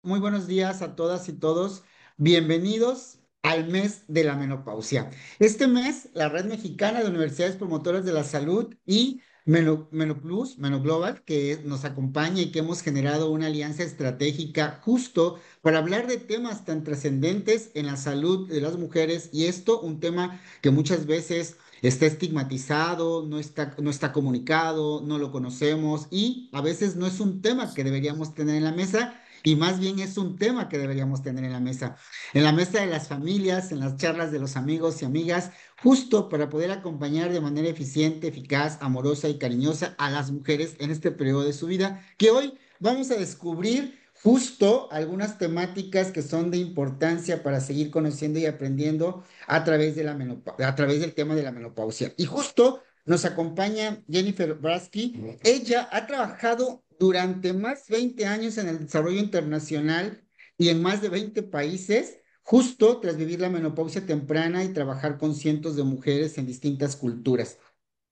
muy buenos días a todas y todos. Bienvenidos al mes de la menopausia. Este mes, la Red Mexicana de Universidades Promotoras de la Salud y Menoplus, Menoglobal, que nos acompaña y que hemos generado una alianza estratégica justo para hablar de temas tan trascendentes en la salud de las mujeres y esto, un tema que muchas veces está estigmatizado, no está comunicado, no lo conocemos y a veces no es un tema que deberíamos tener en la mesa y más bien es un tema que deberíamos tener en la mesa de las familias, en las charlas de los amigos y amigas, justo para poder acompañar de manera eficiente, eficaz, amorosa y cariñosa a las mujeres en este periodo de su vida, que hoy vamos a descubrir justo algunas temáticas que son de importancia para seguir conociendo y aprendiendo a través del tema de la menopausia. Y justo nos acompaña Jennifer Brasky. Ella ha trabajado durante más de 20 años en el desarrollo internacional y en más de 20 países, justo tras vivir la menopausia temprana y trabajar con cientos de mujeres en distintas culturas.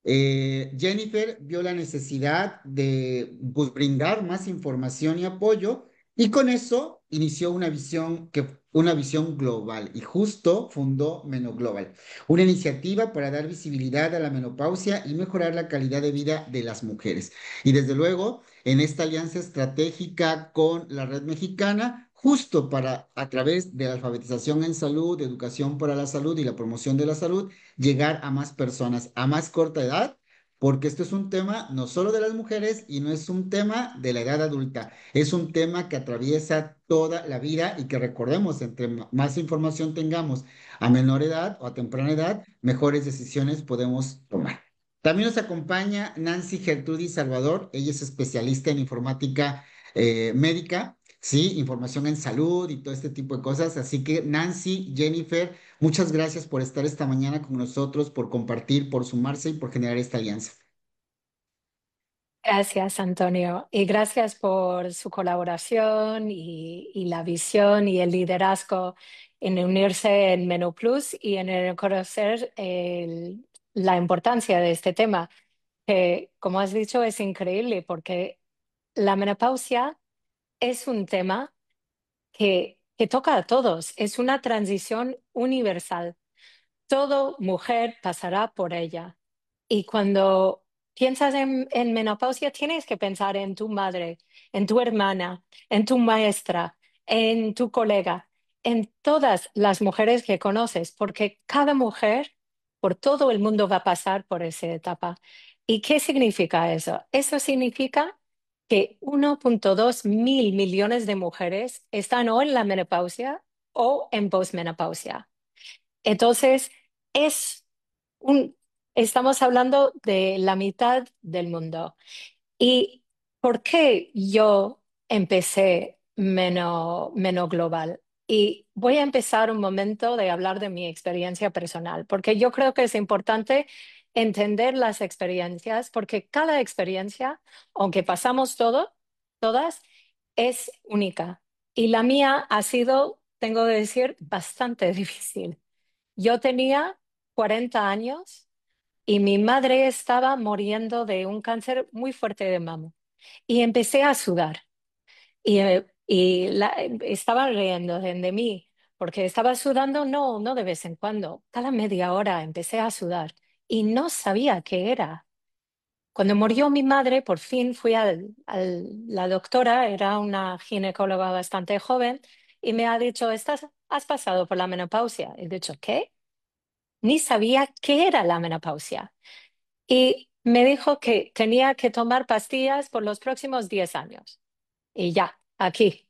Jennifer vio la necesidad de pues, brindar más información y apoyo y con eso inició una visión global y justo fundó Menoglobal, una iniciativa para dar visibilidad a la menopausia y mejorar la calidad de vida de las mujeres. Y desde luego, en esta alianza estratégica con la Red Mexicana, justo para, a través de la alfabetización en salud, educación para la salud y la promoción de la salud, llegar a más personas a más corta edad, porque esto es un tema no solo de las mujeres y no es un tema de la edad adulta, es un tema que atraviesa toda la vida y que recordemos, entre más información tengamos a menor edad o a temprana edad, mejores decisiones podemos tomar. También nos acompaña Nancy Gertrudis Salvador, ella es especialista en informática médica, sí, información en salud y todo este tipo de cosas. Así que Nancy, Jennifer, muchas gracias por estar esta mañana con nosotros, por compartir, por sumarse y por generar esta alianza. Gracias, Antonio, y gracias por su colaboración y la visión y el liderazgo en unirse en MenoPlus y en el conocer la importancia de este tema, que, como has dicho, es increíble porque la menopausia es un tema que toca a todos, es una transición universal. Todo mujer pasará por ella. Y cuando piensas en menopausia, tienes que pensar en tu madre, en tu hermana, en tu maestra, en tu colega, en todas las mujeres que conoces, porque cada mujer por todo el mundo va a pasar por esa etapa. ¿Y qué significa eso? Eso significa que 1,2 mil millones de mujeres están o en la menopausia o en posmenopausia. Entonces, es un, estamos hablando de la mitad del mundo. ¿Y por qué yo empecé Meno Global? Y voy a empezar un momento de hablar de mi experiencia personal, porque yo creo que es importante entender las experiencias, porque cada experiencia, aunque pasamos todas, es única. Y la mía ha sido, tengo que decir, bastante difícil. Yo tenía 40 años y mi madre estaba muriendo de un cáncer muy fuerte de mama. Y empecé a sudar. Estaba riendo de mí, porque estaba sudando, no de vez en cuando. Cada media hora empecé a sudar y no sabía qué era. Cuando murió mi madre, por fin fui la doctora, era una ginecóloga bastante joven, y me ha dicho, has pasado por la menopausia. He dicho, ¿qué? Ni sabía qué era la menopausia. Y me dijo que tenía que tomar pastillas por los próximos 10 años. Y ya, aquí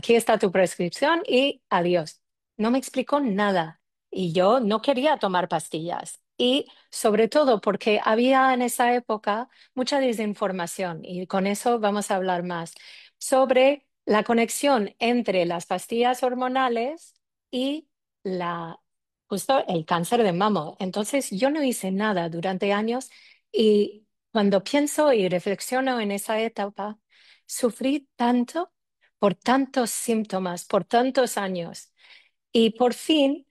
está tu prescripción y adiós. No me explicó nada. Y yo no quería tomar pastillas. Y sobre todo porque había en esa época mucha desinformación, y con eso vamos a hablar más, sobre la conexión entre las pastillas hormonales y la, justo el cáncer de mama. Entonces yo no hice nada durante años y cuando pienso y reflexiono en esa etapa, sufrí tanto por tantos síntomas, por tantos años. Y por fin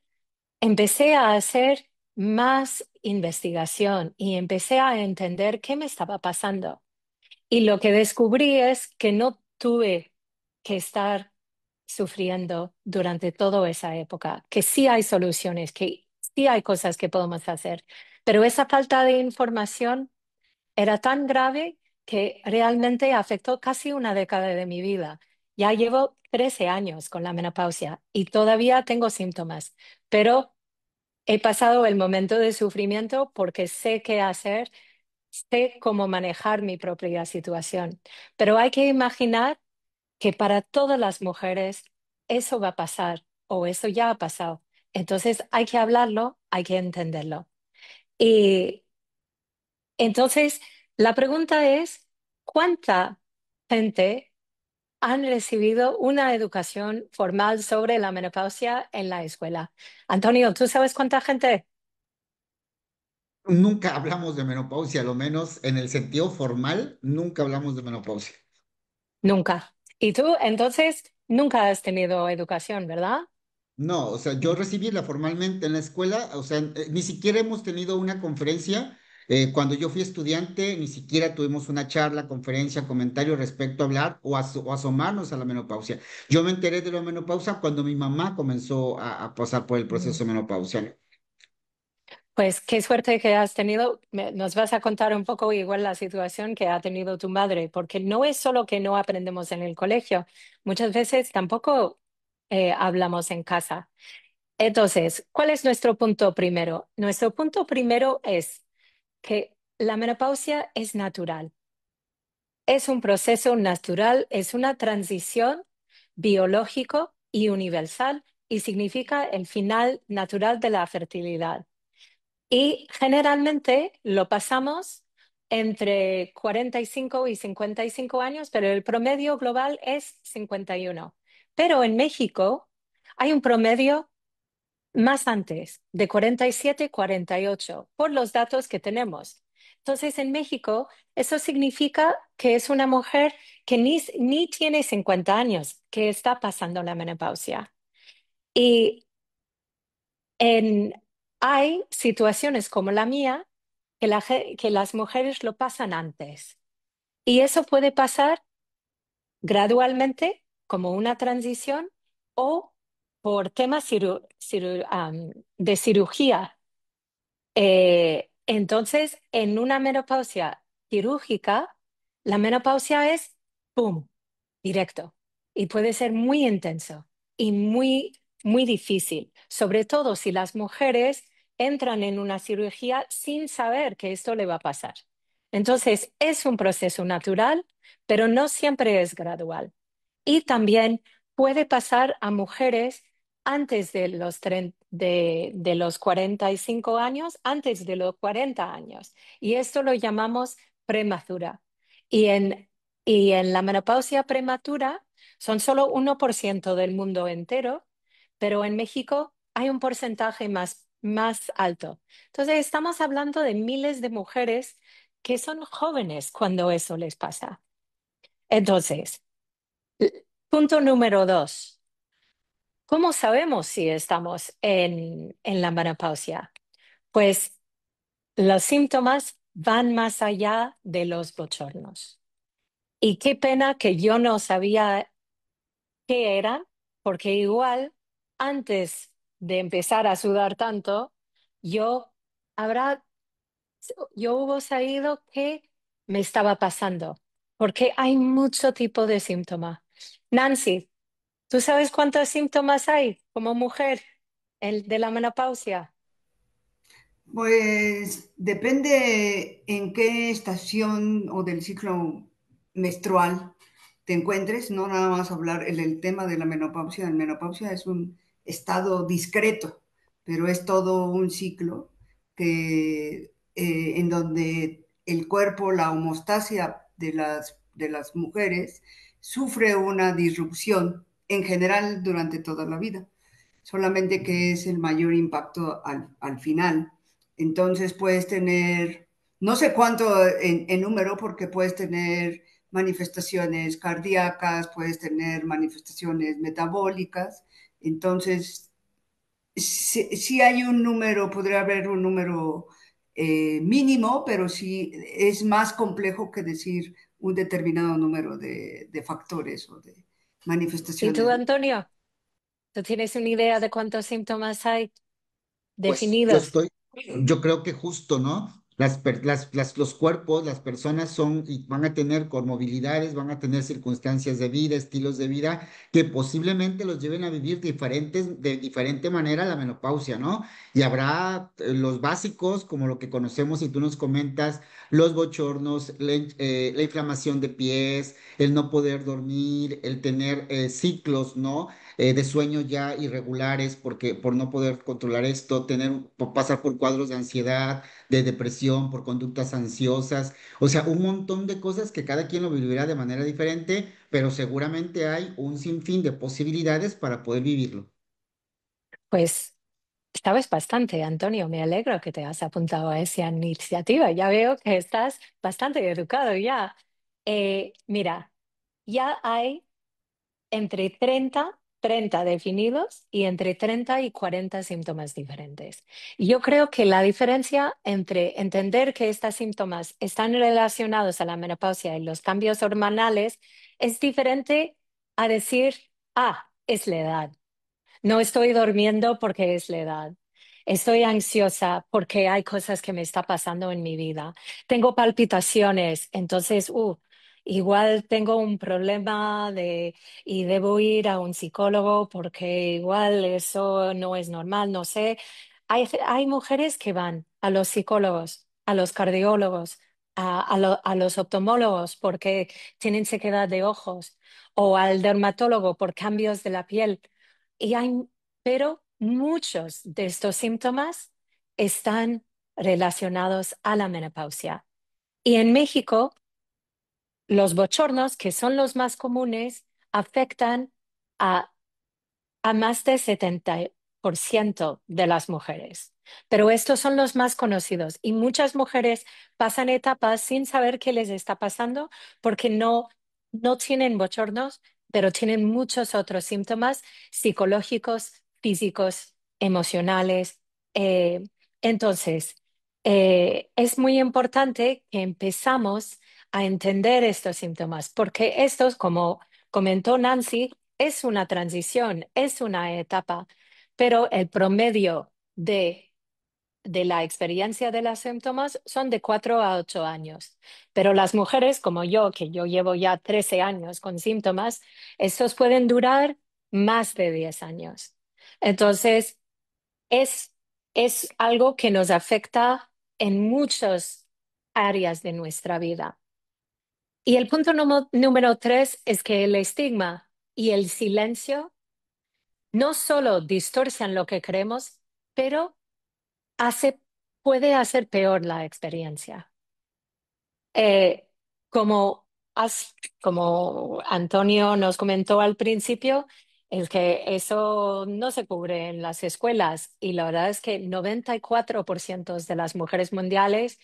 empecé a hacer más investigación y empecé a entender qué me estaba pasando. Y lo que descubrí es que no tuve que estar sufriendo durante toda esa época, que sí hay soluciones, que sí hay cosas que podemos hacer, pero esa falta de información era tan grave que realmente afectó casi una década de mi vida. Ya llevo 13 años con la menopausia y todavía tengo síntomas, pero he pasado el momento de sufrimiento porque sé qué hacer, sé cómo manejar mi propia situación. Pero hay que imaginar que para todas las mujeres eso va a pasar o eso ya ha pasado. Entonces hay que hablarlo, hay que entenderlo. Y entonces la pregunta es, ¿cuánta gente han recibido una educación formal sobre la menopausia en la escuela? Antonio, ¿tú sabes cuánta gente? Nunca hablamos de menopausia, a lo menos en el sentido formal, nunca hablamos de menopausia. Nunca. Y tú, entonces, nunca has tenido educación, ¿verdad? No, o sea, yo recibí formalmente en la escuela, o sea, ni siquiera hemos tenido una conferencia. Cuando yo fui estudiante, ni siquiera tuvimos una charla, conferencia, comentario respecto a hablar o asomarnos a la menopausia. Yo me enteré de la menopausia cuando mi mamá comenzó a pasar por el Mm. proceso menopausiano. Pues qué suerte que has tenido. Nos vas a contar un poco igual la situación que ha tenido tu madre, porque no es solo que no aprendemos en el colegio, muchas veces tampoco hablamos en casa. Entonces, ¿cuál es nuestro punto primero? Nuestro punto primero es que la menopausia es natural. Es un proceso natural, es una transición biológico y universal y significa el final natural de la fertilidad. Y generalmente lo pasamos entre 45 y 55 años, pero el promedio global es 51. Pero en México hay un promedio más antes, de 47 y 48, por los datos que tenemos. Entonces, en México, eso significa que es una mujer que ni tiene 50 años, que está pasando la menopausia. Y en, hay situaciones como la mía que, que las mujeres lo pasan antes. Y eso puede pasar gradualmente, como una transición, o por temas de cirugía. Entonces, en una menopausia quirúrgica, la menopausia es, ¡pum!, directo. Y puede ser muy intenso y muy difícil, sobre todo si las mujeres entran en una cirugía sin saber que esto le va a pasar. Entonces, es un proceso natural, pero no siempre es gradual. Y también puede pasar a mujeres antes de de los 45 años, antes de los 40 años. Y esto lo llamamos prematura. Y y en la menopausia prematura son solo 1% del mundo entero, pero en México hay un porcentaje más alto. Entonces, estamos hablando de miles de mujeres que son jóvenes cuando eso les pasa. Entonces, punto número dos. ¿Cómo sabemos si estamos en la menopausia? Pues los síntomas van más allá de los bochornos. Y qué pena que yo no sabía qué eran, porque igual antes de empezar a sudar tanto, yo habrá, yo hubo sabido qué me estaba pasando, porque hay mucho tipo de síntoma. Nancy, ¿tú sabes cuántos síntomas hay como mujer de la menopausia? Pues depende en qué estación o del ciclo menstrual te encuentres, no nada más hablar el tema de la menopausia. La menopausia es un estado discreto, pero es todo un ciclo en donde el cuerpo, la homeostasia de las mujeres, sufre una disrupción en general durante toda la vida, solamente que es el mayor impacto al final. Entonces puedes tener, no sé cuánto en número, porque puedes tener manifestaciones cardíacas, puedes tener manifestaciones metabólicas. Entonces, si hay un número, podría haber un número mínimo, pero sí es más complejo que decir un determinado número de factores ¿Y tú, manifestaciones, ¿no? Antonio? ¿Tú tienes una idea de cuántos síntomas hay Pues definidos? yo creo que justo, ¿no? Los cuerpos, las personas son y van a tener comorbilidades, van a tener circunstancias de vida, estilos de vida que posiblemente los lleven a vivir de diferente manera la menopausia, ¿no? Y habrá los básicos, como lo que conocemos y tú nos comentas, los bochornos, la inflamación de pies, el no poder dormir, el tener ciclos, ¿no? De sueño ya irregulares porque por no poder controlar esto, pasar por cuadros de ansiedad, de depresión, por conductas ansiosas, o sea, un montón de cosas que cada quien lo vivirá de manera diferente, pero seguramente hay un sinfín de posibilidades para poder vivirlo. Pues sabes bastante, Antonio. Me alegro que te has apuntado a esa iniciativa. Ya veo que estás bastante educado ya. Mira, ya hay entre treinta definidos y entre 30 y 40 síntomas diferentes. Y yo creo que la diferencia entre entender que estos síntomas están relacionados a la menopausia y los cambios hormonales es diferente a decir, es la edad. No estoy durmiendo porque es la edad. Estoy ansiosa porque hay cosas que me está pasando en mi vida. Tengo palpitaciones, entonces, igual tengo un problema y debo ir a un psicólogo porque igual eso no es normal, no sé. Hay mujeres que van a los psicólogos, a los cardiólogos, a los oftalmólogos porque tienen sequedad de ojos o al dermatólogo por cambios de la piel. Y hay, pero muchos de estos síntomas están relacionados a la menopausia. Y en México, los bochornos, que son los más comunes, afectan a más del 70% de las mujeres. Pero estos son los más conocidos y muchas mujeres pasan etapas sin saber qué les está pasando porque no tienen bochornos, pero tienen muchos otros síntomas psicológicos, físicos, emocionales. Entonces, es muy importante que empezamos a entender estos síntomas porque estos, como comentó Nancy, es una transición, es una etapa, pero el promedio de la experiencia de los síntomas son de 4 a 8 años. Pero las mujeres como yo, que yo llevo ya 13 años con síntomas, estos pueden durar más de 10 años. Entonces, es, es algo que nos afecta en muchas áreas de nuestra vida. Y el punto número 3 es que el estigma y el silencio no solo distorsiona lo que creemos, pero hace, puede hacer peor la experiencia. Eh, como, como Antonio nos comentó al principio, es que eso no se cubre en las escuelas y la verdad es que 94% de las mujeres mundiales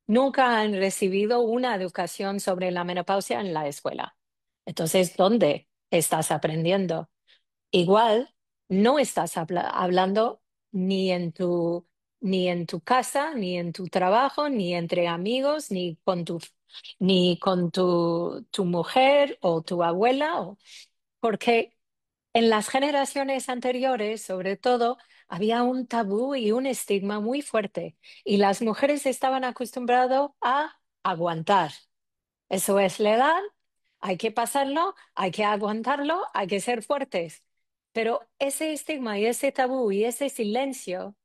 nunca han recibido una educación sobre la menopausia en la escuela. Entonces, ¿dónde estás aprendiendo? Igual no estás hablando ni ni en tu casa, ni en tu trabajo, ni entre amigos, ni con tu mujer o tu abuela, porque en las generaciones anteriores, sobre todo, había un tabú y un estigma muy fuerte y las mujeres estaban acostumbradas a aguantar. Eso es la edad, hay que pasarlo, hay que aguantarlo, hay que ser fuertes. Pero ese estigma y ese tabú y ese silencio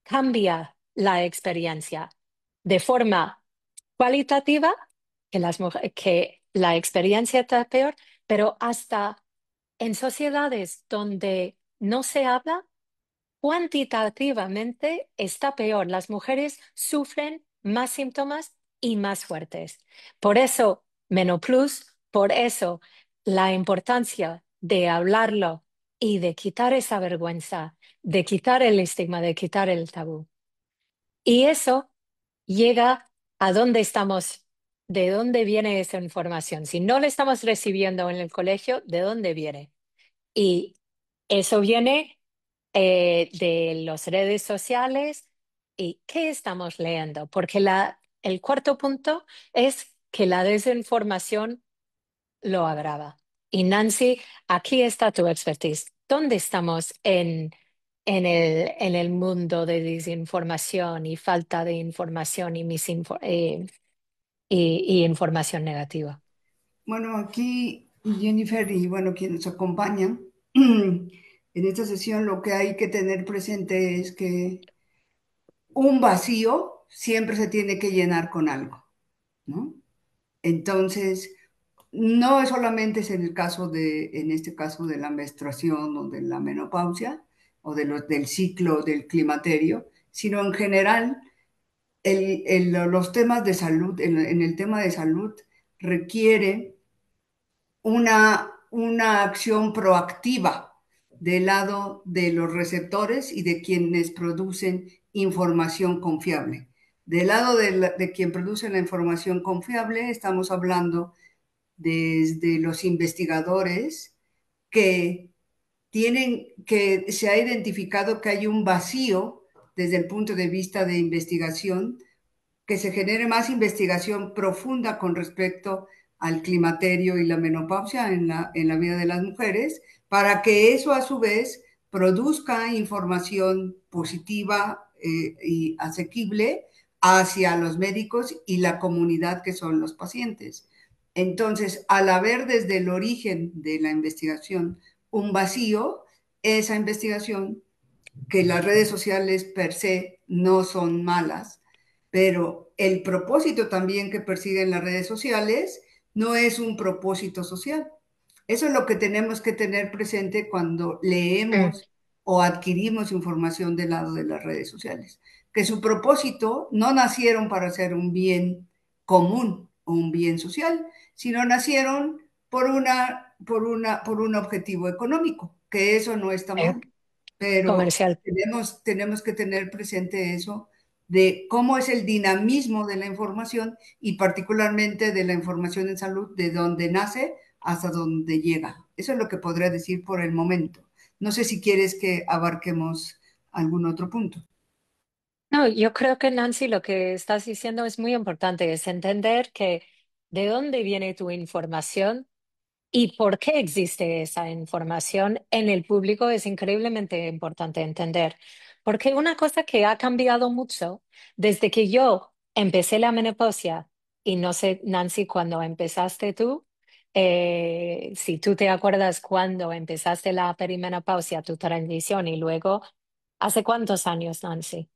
cambia la experiencia de forma cualitativa, que la experiencia está peor, pero hasta en sociedades donde no se habla, cuantitativamente está peor. Las mujeres sufren más síntomas y más fuertes. Por eso, Menopause, por eso la importancia de hablarlo y de quitar esa vergüenza, de quitar el estigma, de quitar el tabú. Y eso llega a dónde estamos, de dónde viene esa información. Si no la estamos recibiendo en el colegio, ¿de dónde viene? Y eso viene de las redes sociales y qué estamos leyendo, porque el cuarto punto es que la desinformación lo agrava. Y Nancy, aquí está tu expertise. ¿Dónde estamos en el mundo de desinformación y falta de información y información negativa? Bueno, aquí Jennifer y bueno, quienes nos acompañan en esta sesión, lo que hay que tener presente es que un vacío siempre se tiene que llenar con algo, ¿no? Entonces, no es solamente es en el caso en este caso de la menstruación o de la menopausia o del ciclo del climaterio, sino en general los temas de salud, en el tema de salud requiere una acción proactiva del lado de los receptores y de quienes producen información confiable. Del lado de quien produce la información confiable, estamos hablando desde los investigadores que que se ha identificado que hay un vacío desde el punto de vista de investigación, que se genere más investigación profunda con respecto al climaterio y la menopausia en la vida de las mujeres, para que eso a su vez produzca información positiva y asequible hacia los médicos y la comunidad que son los pacientes. Entonces, al haber desde el origen de la investigación un vacío, esa investigación, que las redes sociales per se no son malas, pero el propósito también que persiguen las redes sociales no es un propósito social. Eso es lo que tenemos que tener presente cuando Mm, leemos o adquirimos información del lado de las redes sociales, que su propósito no nacieron para hacer un bien común o un bien social, sino nacieron por un objetivo económico, que eso no está eh, mal, pero comercial. tenemos que tener presente eso de cómo es el dinamismo de la información y particularmente de la información en salud, de dónde nace hasta dónde llega. Eso es lo que podría decir por el momento. No sé si quieres que abarquemos algún otro punto. No, yo creo que Nancy, lo que estás diciendo es muy importante, es entender que de dónde viene tu información y por qué existe esa información en el público es increíblemente importante entender. Porque una cosa que ha cambiado mucho desde que yo empecé la menopausia, y no sé, Nancy, cuando empezaste tú, si tú te acuerdas cuando empezaste la perimenopausia, tu transición, y luego, ¿hace cuántos años, Nancy?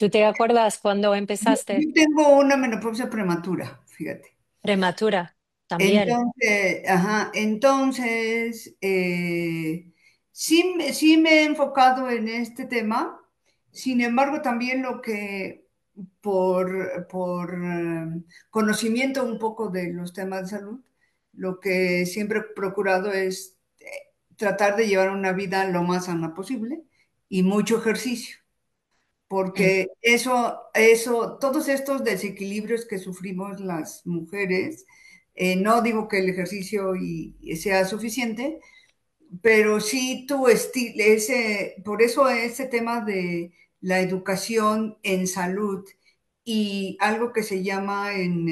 ¿Tú te acuerdas cuando Yo empezaste? tengo una menopausia prematura, fíjate. Prematura también. Entonces, ajá, entonces sí, sí me he enfocado en este tema, sin embargo, también lo que por conocimiento un poco de los temas de salud, lo que siempre he procurado es tratar de llevar una vida lo más sana posible y mucho ejercicio Mm, porque todos estos desequilibrios que sufrimos las mujeres, no digo que el ejercicio sea suficiente, pero sí tu estilo, por eso ese tema de la educación en salud y algo que se llama en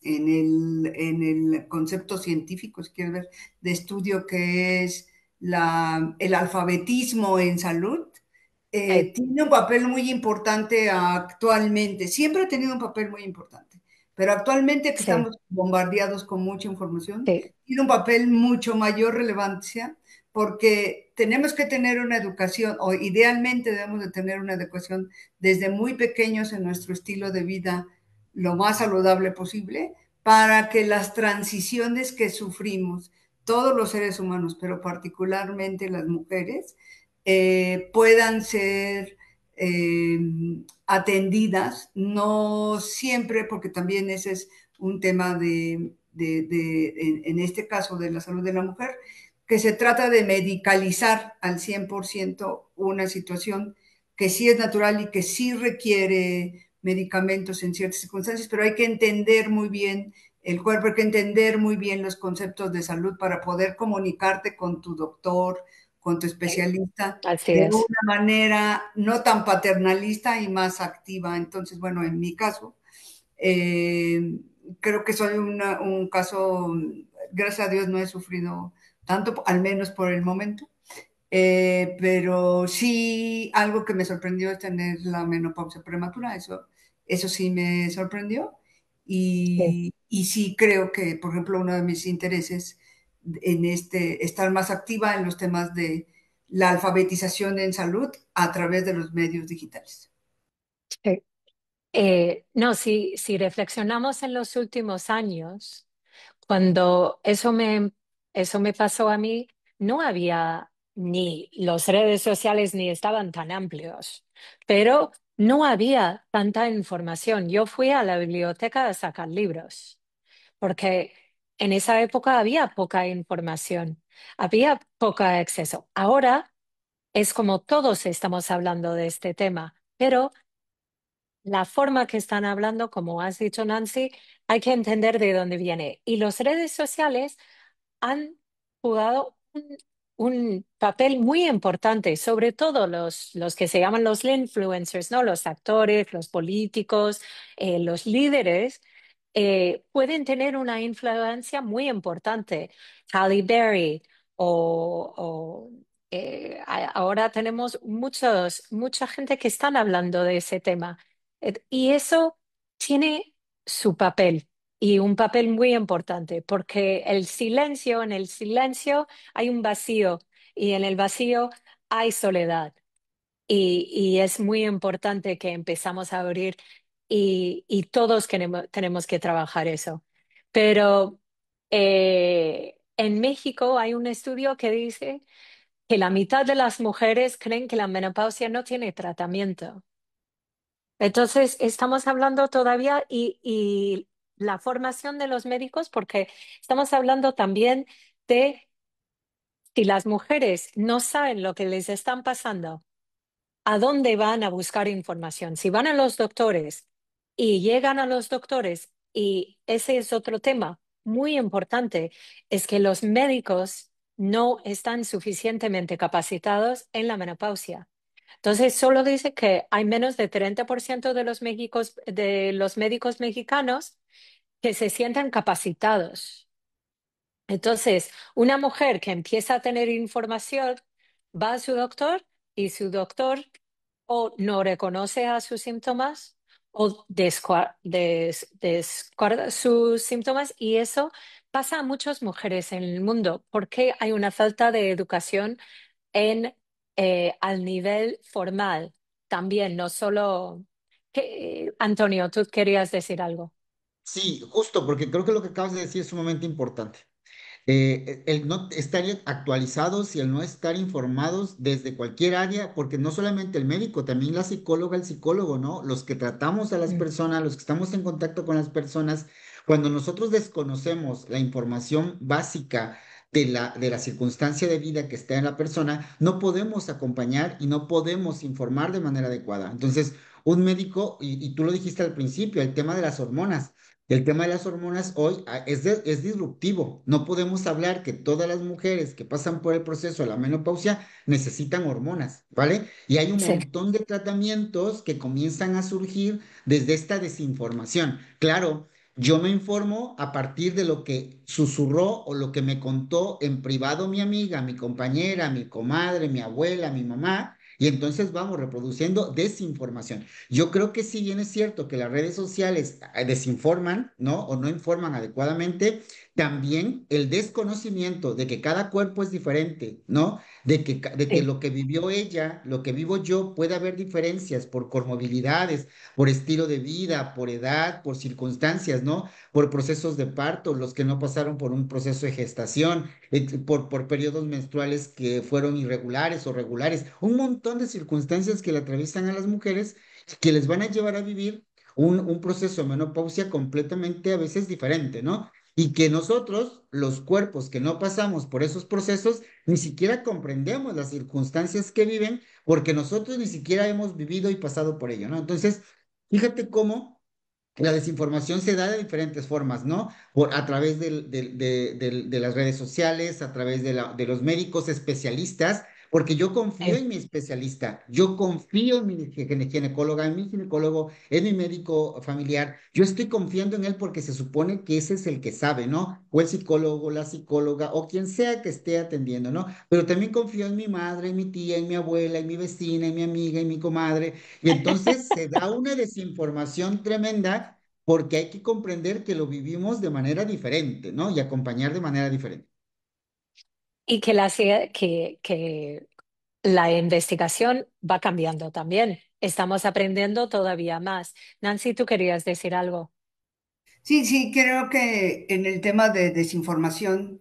el concepto científico, si quieres ver, de estudio que es el alfabetismo en salud, sí, tiene un papel muy importante actualmente, siempre ha tenido un papel muy importante, pero actualmente que sí, estamos bombardeados con mucha información, sí. tiene un papel mucho mayor relevancia porque tenemos que tener una educación, o idealmente debemos de tener una educación desde muy pequeños en nuestro estilo de vida lo más saludable posible para que las transiciones que sufrimos todos los seres humanos, pero particularmente las mujeres, puedan ser eh, atendidas, no siempre, porque también ese es un tema en este caso de la salud de la mujer, que se trata de medicalizar al 100% una situación que sí es natural y que sí requiere medicamentos en ciertas circunstancias, pero hay que entender muy bien el cuerpo, hay que entender muy bien los conceptos de salud para poder comunicarte con tu doctor, con tu especialista Así de es. una manera no tan paternalista y más activa. Entonces, bueno, en mi caso, eh, creo que soy un caso gracias a Dios no he sufrido tanto, al menos por el momento. Pero sí, algo que me sorprendió es tener la menopausia prematura, eso sí me sorprendió. Sí. Y sí creo que, por ejemplo, uno de mis intereses en estar más activa en los temas de la alfabetización en salud a través de los medios digitales. Sí. No, si reflexionamos en los últimos años, cuando eso me pasó a mí, no había ni las redes sociales ni estaban tan amplios, pero no había tanta información. Yo fui a la biblioteca a sacar libros, porque en esa época había poca información, había poco acceso. Ahora es como todos estamos hablando de este tema, pero la forma que están hablando, como has dicho, Nancy, hay que entender de dónde viene. Y las redes sociales han jugado un papel muy importante, sobre todo los que se llaman los influencers, ¿no? Los actores, los políticos, los líderes, pueden tener una influencia muy importante. Halle Berry ahora tenemos mucha gente que están hablando de ese tema. Y eso tiene su papel y un papel muy importante, porque en el silencio hay un vacío y en el vacío hay soledad. Y es muy importante que empezamos a abrir y todos tenemos que trabajar eso. Pero en México hay un estudio que dice que la mitad de las mujeres creen que la menopausia no tiene tratamiento. Entonces, estamos hablando todavía y la formación de los médicos, porque estamos hablando también de si las mujeres no saben lo que les están pasando, ¿a dónde van a buscar información? Si van a los doctores y llegan a los doctores, y ese es otro tema muy importante, es que los médicos no están suficientemente capacitados en la menopausia. Entonces, solo dice que hay menos de 30% de los médicos mexicanos que se sientan capacitados. Entonces, una mujer que empieza a tener información va a su doctor y su doctor o no reconoce a sus síntomas o descarta sus síntomas, y eso pasa a muchas mujeres en el mundo porque hay una falta de educación al nivel formal también, no solo... Antonio, tú querías decir algo. Sí, justo, porque creo que lo que acabas de decir es sumamente importante. El no estar actualizados y el no estar informados desde cualquier área, porque no solamente el médico, también la psicóloga, el psicólogo, ¿no? Los que tratamos a las Mm. personas, los que estamos en contacto con las personas, cuando nosotros desconocemos la información básica de la circunstancia de vida que está en la persona, no podemos acompañar y no podemos informar de manera adecuada. Entonces, un médico, y tú lo dijiste al principio, el tema de las hormonas. El tema de las hormonas hoy es disruptivo. No podemos hablar que todas las mujeres que pasan por el proceso de la menopausia necesitan hormonas, ¿vale? Y hay un Sí, montón de tratamientos que comienzan a surgir desde esta desinformación. Claro, yo me informo a partir de lo que susurró o lo que me contó en privado mi amiga, mi compañera, mi comadre, mi abuela, mi mamá, y entonces vamos reproduciendo desinformación. Yo creo que si bien es cierto que las redes sociales desinforman, ¿no? O no informan adecuadamente, también el desconocimiento de que cada cuerpo es diferente, ¿no? De que sí, lo que vivió ella, lo que vivo yo, puede haber diferencias por comorbilidades, por estilo de vida, por edad, por circunstancias, ¿no? Por procesos de parto, los que no pasaron por un proceso de gestación, por periodos menstruales que fueron irregulares o regulares, un montón de circunstancias que le atraviesan a las mujeres que les van a llevar a vivir un proceso de menopausia completamente a veces diferente, ¿no? Y que nosotros, los cuerpos que no pasamos por esos procesos, ni siquiera comprendemos las circunstancias que viven porque nosotros ni siquiera hemos vivido y pasado por ello, ¿no? Entonces, fíjate cómo la desinformación se da de diferentes formas, ¿no? A través de las redes sociales, a través de los médicos especialistas, porque yo confío Sí. en mi especialista, yo confío en mi ginecóloga, en mi ginecólogo, en mi médico familiar, yo estoy confiando en él porque se supone que ese es el que sabe, ¿no? O el psicólogo, la psicóloga, o quien sea que esté atendiendo, ¿no? Pero también confío en mi madre, en mi tía, en mi abuela, en mi vecina, en mi amiga, en mi comadre, y entonces se da una desinformación tremenda porque hay que comprender que lo vivimos de manera diferente, ¿no? Y acompañar de manera diferente. Y que que la investigación va cambiando también. Estamos aprendiendo todavía más. Nancy, tú querías decir algo. Sí, sí, creo que en el tema de desinformación,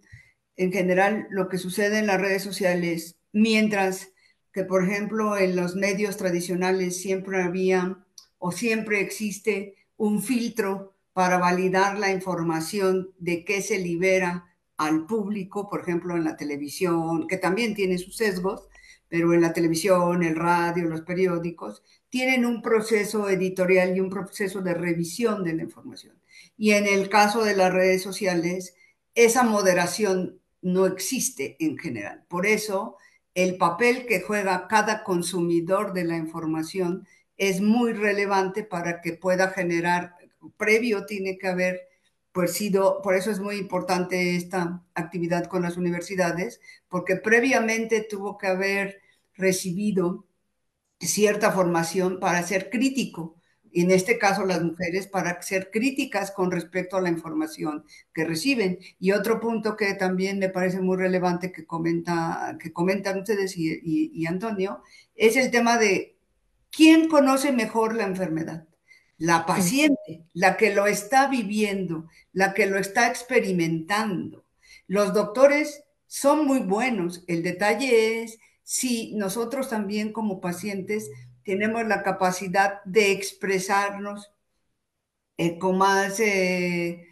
en general, lo que sucede en las redes sociales, mientras que, por ejemplo, en los medios tradicionales siempre había o siempre existe un filtro para validar la información de qué se libera al público, por ejemplo, en la televisión, que también tiene sus sesgos, pero en la televisión, el radio, los periódicos, tienen un proceso editorial y un proceso de revisión de la información. Y en el caso de las redes sociales, esa moderación no existe en general. Por eso, el papel que juega cada consumidor de la información es muy relevante para que pueda generar, previo tiene que haber, pues sido, por eso es muy importante esta actividad con las universidades, porque previamente tuvo que haber recibido cierta formación para ser crítico, y en este caso las mujeres para ser críticas con respecto a la información que reciben. Y otro punto que también me parece muy relevante que comentan ustedes y Antonio, es el tema de quién conoce mejor la enfermedad. La Mm. paciente, la que lo está viviendo, la que lo está experimentando. Los doctores son muy buenos. El detalle es si nosotros también como pacientes tenemos la capacidad de expresarnos con más eh,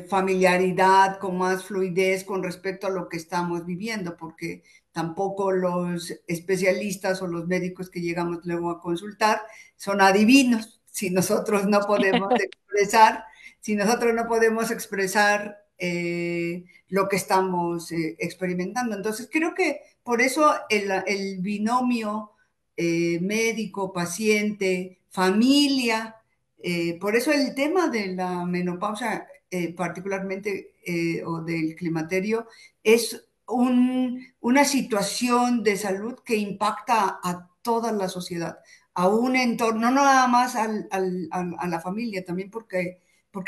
familiaridad, con más fluidez con respecto a lo que estamos viviendo, porque tampoco los especialistas o los médicos que llegamos luego a consultar son adivinos. Si nosotros no podemos expresar, si nosotros no podemos expresar lo que estamos experimentando. Entonces, creo que por eso el binomio médico, paciente, familia, por eso el tema de la menopausia, particularmente, o del climaterio, es una situación de salud que impacta a toda la sociedad, a un entorno, no nada más a la familia, también porque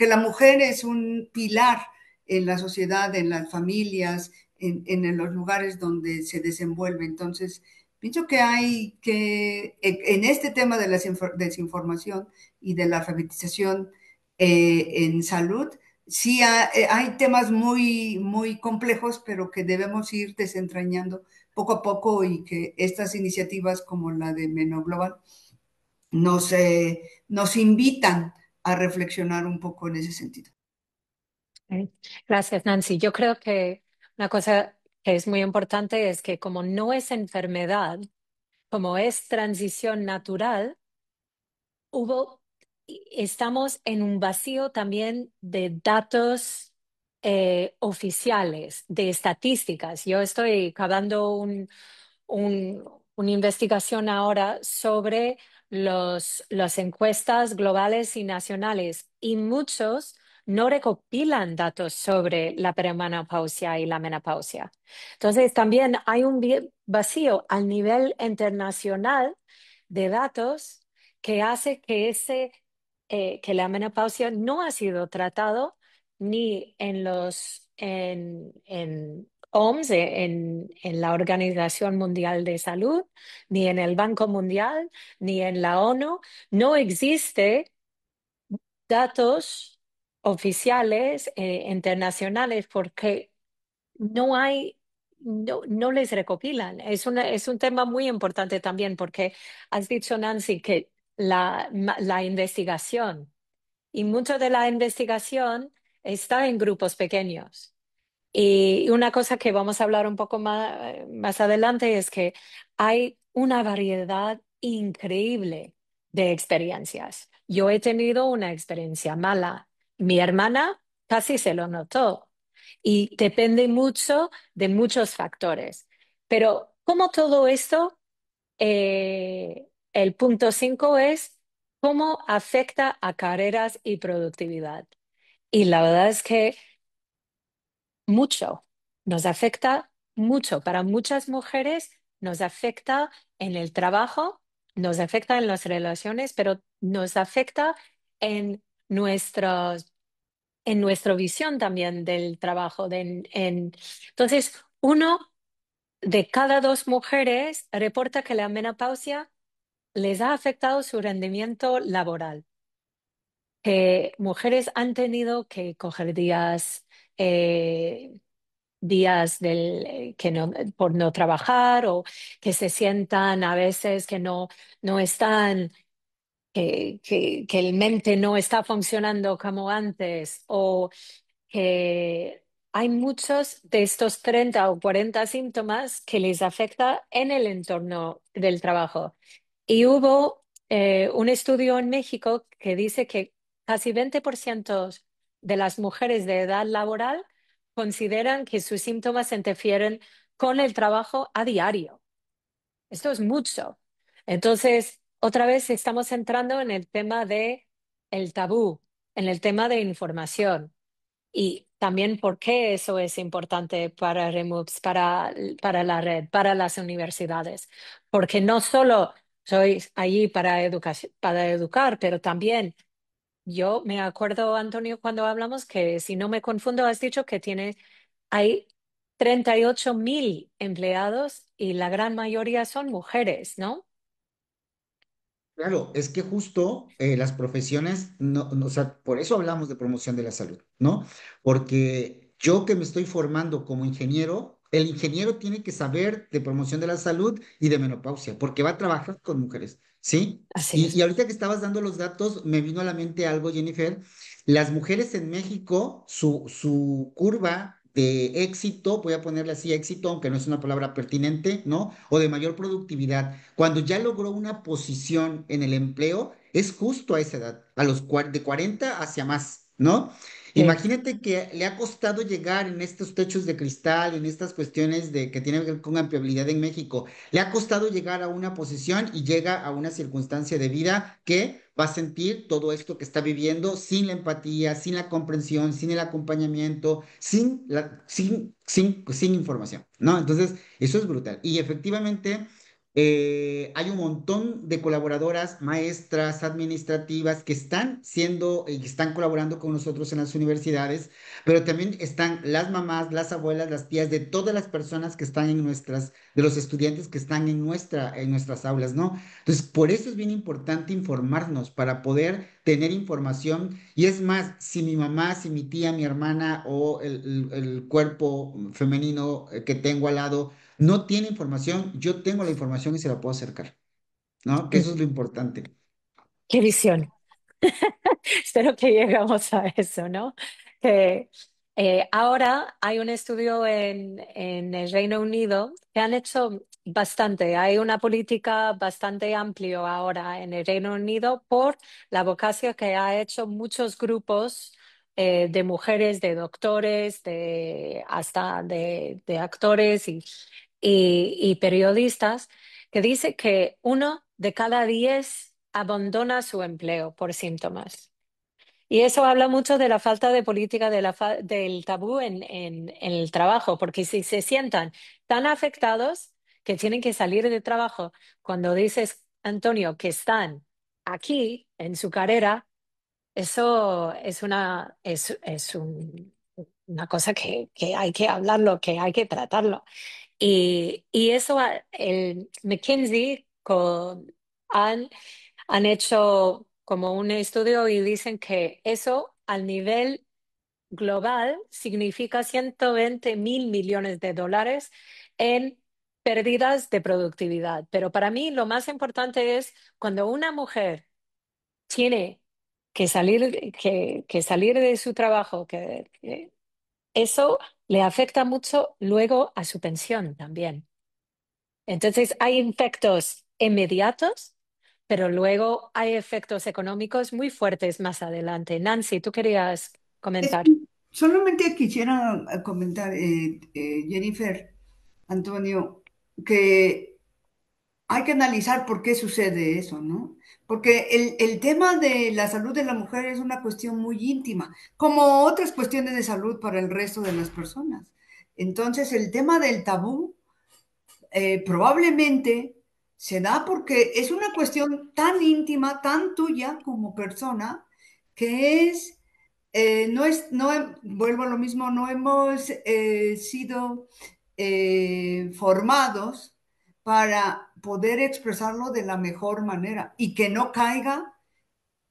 la mujer es un pilar en la sociedad, en las familias, en los lugares donde se desenvuelve. Entonces, pienso que hay que, en este tema de la desinformación y de la alfabetización en salud, sí hay temas muy, muy complejos, pero que debemos ir desentrañando poco a poco y que estas iniciativas como la de Menoglobal nos invitan a reflexionar un poco en ese sentido. Sí. Gracias, Nancy. Yo creo que una cosa que es muy importante es que como no es enfermedad, como es transición natural, hubo, estamos en un vacío también de datos oficiales, de estadísticas. Yo estoy acabando un- una investigación ahora sobre las encuestas globales y nacionales y muchos no recopilan datos sobre la premenopausia y la menopausia. Entonces, también hay un vacío al nivel internacional de datos que hace que que la menopausia no ha sido tratado ni en en OMS, en la Organización Mundial de Salud, ni en el Banco Mundial, ni en la ONU. No existe datos oficiales internacionales porque no hay, no les recopilan. Es un tema muy importante también porque has dicho, Nancy, que la investigación y mucho de la investigación está en grupos pequeños. Y una cosa que vamos a hablar un poco más adelante es que hay una variedad increíble de experiencias. Yo he tenido una experiencia mala. Mi hermana casi se lo notó. y depende mucho de muchos factores. Pero como todo esto, el punto 5 es cómo afecta a carreras y productividad. Y la verdad es que mucho, nos afecta mucho. Para muchas mujeres nos afecta en el trabajo, nos afecta en las relaciones, pero nos afecta en nuestros, en nuestra visión también del trabajo. Entonces, uno de cada dos mujeres reporta que la menopausia les ha afectado su rendimiento laboral, que mujeres han tenido que coger eh, días que no, por no trabajar o que se sientan a veces que no están, que el mente no está funcionando como antes o que hay muchos de estos 30 o 40 síntomas que les afecta en el entorno del trabajo. Y hubo un estudio en México que dice que casi 20% de las mujeres de edad laboral consideran que sus síntomas interfieren con el trabajo a diario. Esto es mucho. Entonces, otra vez estamos entrando en el tema de el tabú, en el tema de información. Y también por qué eso es importante para Remux, para la red, para las universidades. Porque no solo soy allí para educar, pero también yo me acuerdo, Antonio, cuando hablamos que, si no me confundo, has dicho que hay 38.000 empleados y la gran mayoría son mujeres, ¿no? Claro, es que justo las profesiones, o sea, por eso hablamos de promoción de la salud, ¿no? Porque yo que me estoy formando como ingeniero, el ingeniero tiene que saber de promoción de la salud y de menopausia, porque va a trabajar con mujeres, ¿sí? Así Y es. ahorita que estabas dando los datos, me vino a la mente algo, Jennifer. Las mujeres en México, su curva de éxito, voy a ponerle así éxito, aunque no es una palabra pertinente, ¿no? O de mayor productividad, cuando ya logró una posición en el empleo, es justo a esa edad, de 40 hacia más, ¿no? Sí. Imagínate que le ha costado llegar en estos techos de cristal, en estas cuestiones de que tienen que ver con ampliabilidad en México, le ha costado llegar a una posición y llega a una circunstancia de vida que va a sentir todo esto que está viviendo sin la empatía, sin la comprensión, sin el acompañamiento, sin información, ¿no? Entonces, eso es brutal. Y efectivamente, hay un montón de colaboradoras, maestras, administrativas que están siendo y que están colaborando con nosotros en las universidades, pero también están las mamás, las abuelas, las tías de todas las personas que están de los estudiantes que están en nuestras aulas, ¿no? Entonces, por eso es bien importante informarnos para poder tener información. Y es más, si mi mamá, si mi tía, mi hermana o el cuerpo femenino que tengo al lado no tiene información, yo tengo la información y se la puedo acercar, ¿no? Que eso es lo importante. Qué visión. Espero que lleguemos a eso, ¿no? Que ahora hay un estudio en el Reino Unido que han hecho bastante. Hay una política bastante amplia ahora en el Reino Unido por la advocacia que ha hecho muchos grupos de mujeres, de doctores, hasta de actores y periodistas, que dice que 1 de cada 10 abandona su empleo por síntomas. Y eso habla mucho de la falta de política del tabú en el trabajo, porque si se sientan tan afectados que tienen que salir de trabajo, cuando dices, Antonio, que están aquí en su carrera, eso una cosa que hay que hablarlo, que hay que tratarlo. Y eso, el McKinsey han hecho como un estudio y dicen que eso al nivel global significa 120.000 millones de dólares en pérdidas de productividad. Pero para mí lo más importante es cuando una mujer tiene que salir de su trabajo, que eso le afecta mucho luego a su pensión también. Entonces, hay efectos inmediatos, pero luego hay efectos económicos muy fuertes más adelante. Nancy, tú querías Es, comentar. Solamente quisiera comentar, Jennifer, Antonio, que hay que analizar por qué sucede eso, ¿no? Porque el tema de la salud de la mujer es una cuestión muy íntima, como otras cuestiones de salud para el resto de las personas. Entonces, el tema del tabú probablemente se da porque es una cuestión tan íntima, tan tuya como persona, que no es, no, vuelvo a lo mismo, no hemos sido formados para poder expresarlo de la mejor manera y que no caiga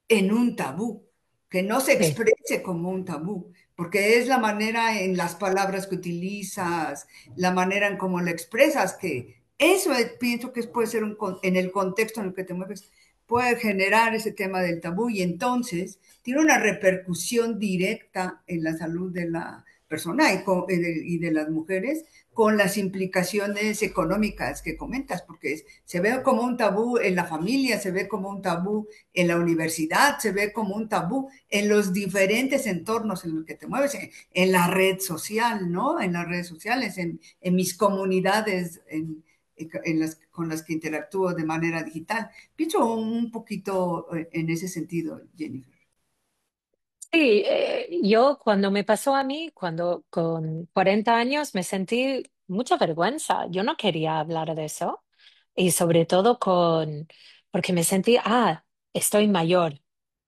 en un tabú, que no se Sí. exprese como un tabú, porque es la manera en las palabras que utilizas, la manera en cómo lo expresas, que eso pienso que puede ser en el contexto en el que te mueves, puede generar ese tema del tabú y entonces tiene una repercusión directa en la salud de la persona y de las mujeres con las implicaciones económicas que comentas, porque se ve como un tabú en la familia, se ve como un tabú en la universidad, se ve como un tabú en los diferentes entornos en los que te mueves, en la red social, ¿no? En las redes sociales, en mis comunidades, con las que interactúo de manera digital. Pienso un poquito en ese sentido, Jennifer. Sí, yo cuando me pasó a mí, cuando con 40 años me sentí mucha vergüenza. Yo no quería hablar de eso. Y sobre todo porque me sentí, estoy mayor.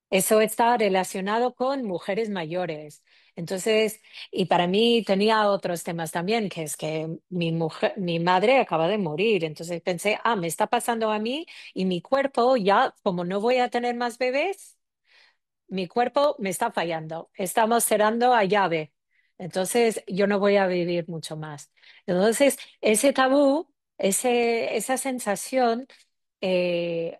Eso está relacionado con mujeres mayores. Entonces, y para mí tenía otros temas también, que es que mi madre acaba de morir. Entonces pensé, me está pasando a mí y mi cuerpo ya, como no voy a tener más bebés, mi cuerpo me está fallando. Estamos cerrando a llave. Entonces, yo no voy a vivir mucho más. Entonces, ese tabú, esa sensación, eh,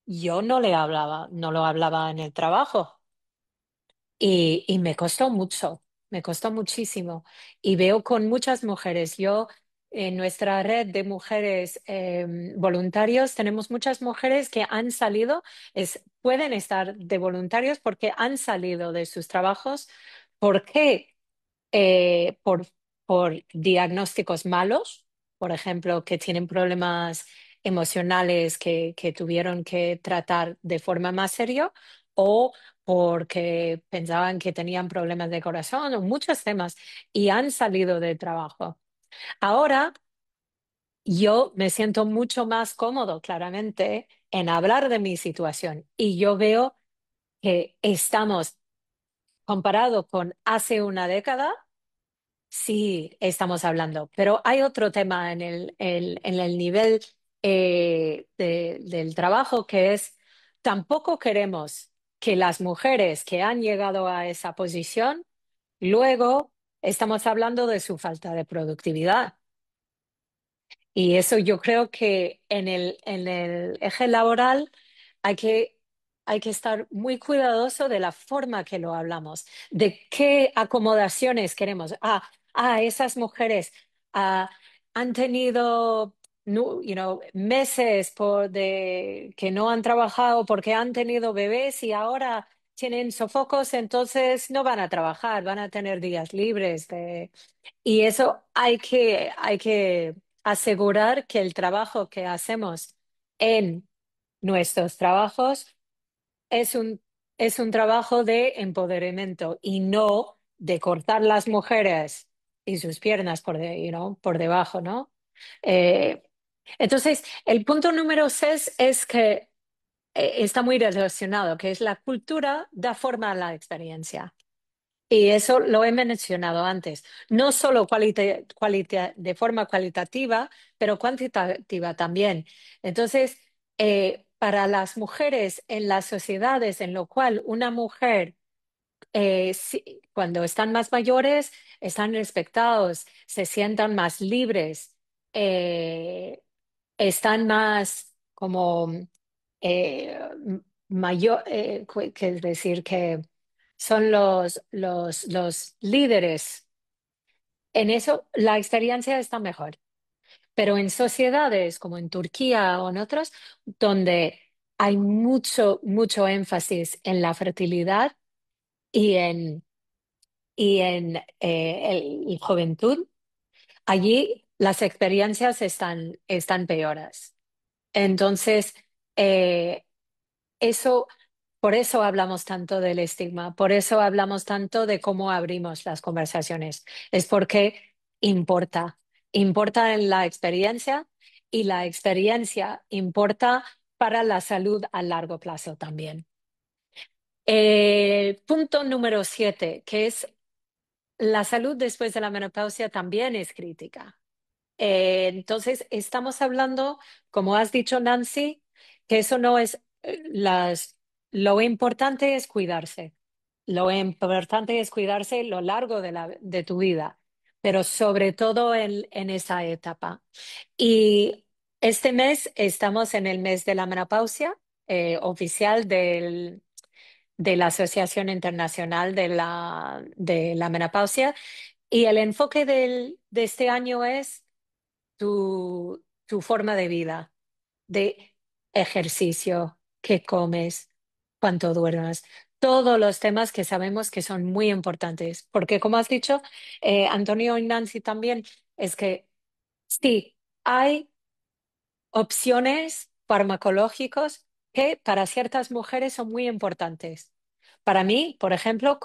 yo no le hablaba, no lo hablaba en el trabajo. Y me costó mucho, me costó muchísimo. Y veo con muchas mujeres, yo en nuestra red de mujeres voluntarios tenemos muchas mujeres que han salido, pueden estar de voluntarios porque han salido de sus trabajos. ¿Por qué? eh, por, por diagnósticos malos, por ejemplo, que tienen problemas emocionales que tuvieron que tratar de forma más seria, o porque pensaban que tenían problemas de corazón o muchos temas y han salido del trabajo. Ahora yo me siento mucho más cómodo, claramente, en hablar de mi situación y yo veo que estamos, comparado con hace una década, sí, estamos hablando, pero hay otro tema en el nivel del trabajo que es, tampoco queremos que las mujeres que han llegado a esa posición, luego estamos hablando de su falta de productividad. Y eso yo creo que en el eje laboral hay que, hay que estar muy cuidadoso de la forma que lo hablamos, de qué acomodaciones queremos. Esas mujeres ah, han tenido meses que no han trabajado porque han tenido bebés y ahora tienen sofocos, entonces no van a trabajar, van a tener días libres. Y eso hay que asegurar que el trabajo que hacemos en nuestros trabajos es es un trabajo de empoderamiento y no de cortar las mujeres y sus piernas por debajo, ¿no? Eh, entonces, el punto número 6 es que está muy relacionado, que es la cultura da forma a la experiencia. Y eso lo he mencionado antes, no solo de forma cualitativa, pero cuantitativa también. Entonces, para las mujeres en las sociedades en lo cual una mujer, cuando están más mayores, están respetados, se sientan más libres, eh, están más como mayor, que es decir, que son los líderes. En eso la experiencia está mejor. Pero en sociedades como en Turquía o en otros, donde hay mucho énfasis en la fertilidad y y en juventud, allí las experiencias están peores. Entonces, eh, eso, por eso hablamos tanto del estigma, por eso hablamos tanto de cómo abrimos las conversaciones. Es porque importa, importa en la experiencia y la experiencia importa para la salud a largo plazo también. Punto número 7, que es la salud después de la menopausia también es crítica. Entonces, estamos hablando, como has dicho, Nancy, que eso no es lo importante es cuidarse. Lo importante es cuidarse a lo largo de tu vida, pero sobre todo en esa etapa. Y este mes estamos en el mes de la menopausia, oficial de la Asociación Internacional de la Menopausia. Y el enfoque de este año es tu forma de vida, de ejercicio, qué comes, cuánto duermes, todos los temas que sabemos que son muy importantes. Porque como has dicho, Antonio y Nancy también, es que sí, hay opciones farmacológicas que para ciertas mujeres son muy importantes. Para mí, por ejemplo,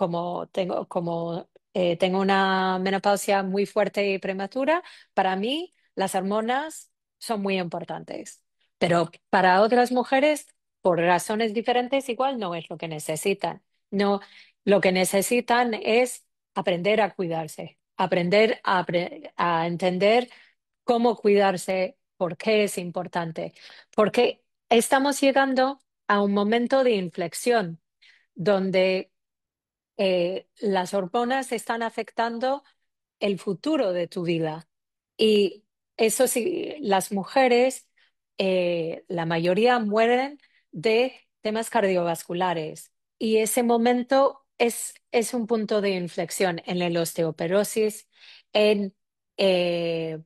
tengo una menopausia muy fuerte y prematura, para mí las hormonas son muy importantes. Pero para otras mujeres, por razones diferentes, igual no es lo que necesitan. No, lo que necesitan es aprender a cuidarse, aprender a entender cómo cuidarse, por qué es importante, porque estamos llegando a un momento de inflexión donde las hormonas están afectando el futuro de tu vida. Y eso sí, las mujeres, la mayoría mueren de temas cardiovasculares. Y ese momento es un punto de inflexión en la osteoporosis, en eh,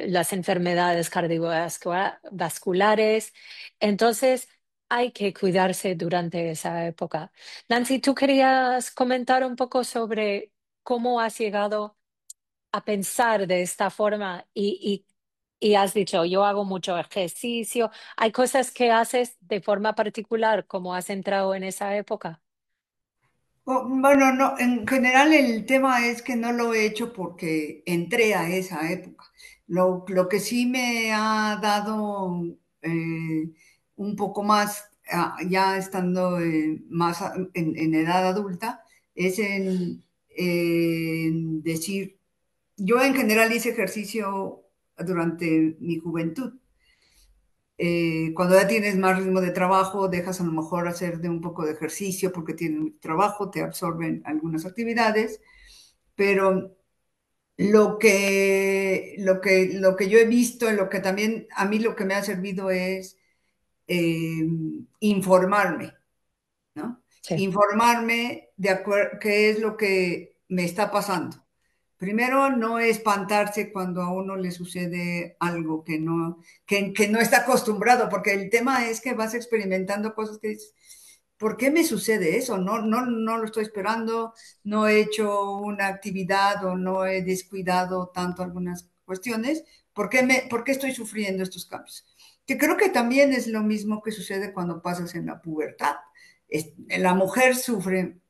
las enfermedades cardiovasculares. Entonces, hay que cuidarse durante esa época. Nancy, ¿tú querías comentar un poco sobre cómo has llegado a pensar de esta forma y has dicho, yo hago mucho ejercicio? ¿Hay cosas que haces de forma particular como has entrado en esa época? Bueno, no, en general el tema es que no lo he hecho porque entré a esa época. Lo que sí me ha dado un poco más, ya estando más en edad adulta, es en decir, yo en general hice ejercicio durante mi juventud. Cuando ya tienes más ritmo de trabajo, dejas a lo mejor hacer de un poco de ejercicio porque tienes mucho trabajo, te absorben algunas actividades, pero lo que yo he visto, lo que también a mí lo que me ha servido es eh, informarme, ¿no? Sí. Informarme de acuerdo qué es lo que me está pasando. Primero, no espantarse cuando a uno le sucede algo que no está acostumbrado, porque el tema es que vas experimentando cosas que dices, ¿por qué me sucede eso? No lo estoy esperando, no he hecho una actividad o no he descuidado tanto algunas cuestiones. ¿Por qué estoy sufriendo estos cambios? Que creo que también es lo mismo que sucede cuando pasas en la pubertad. La mujer sufre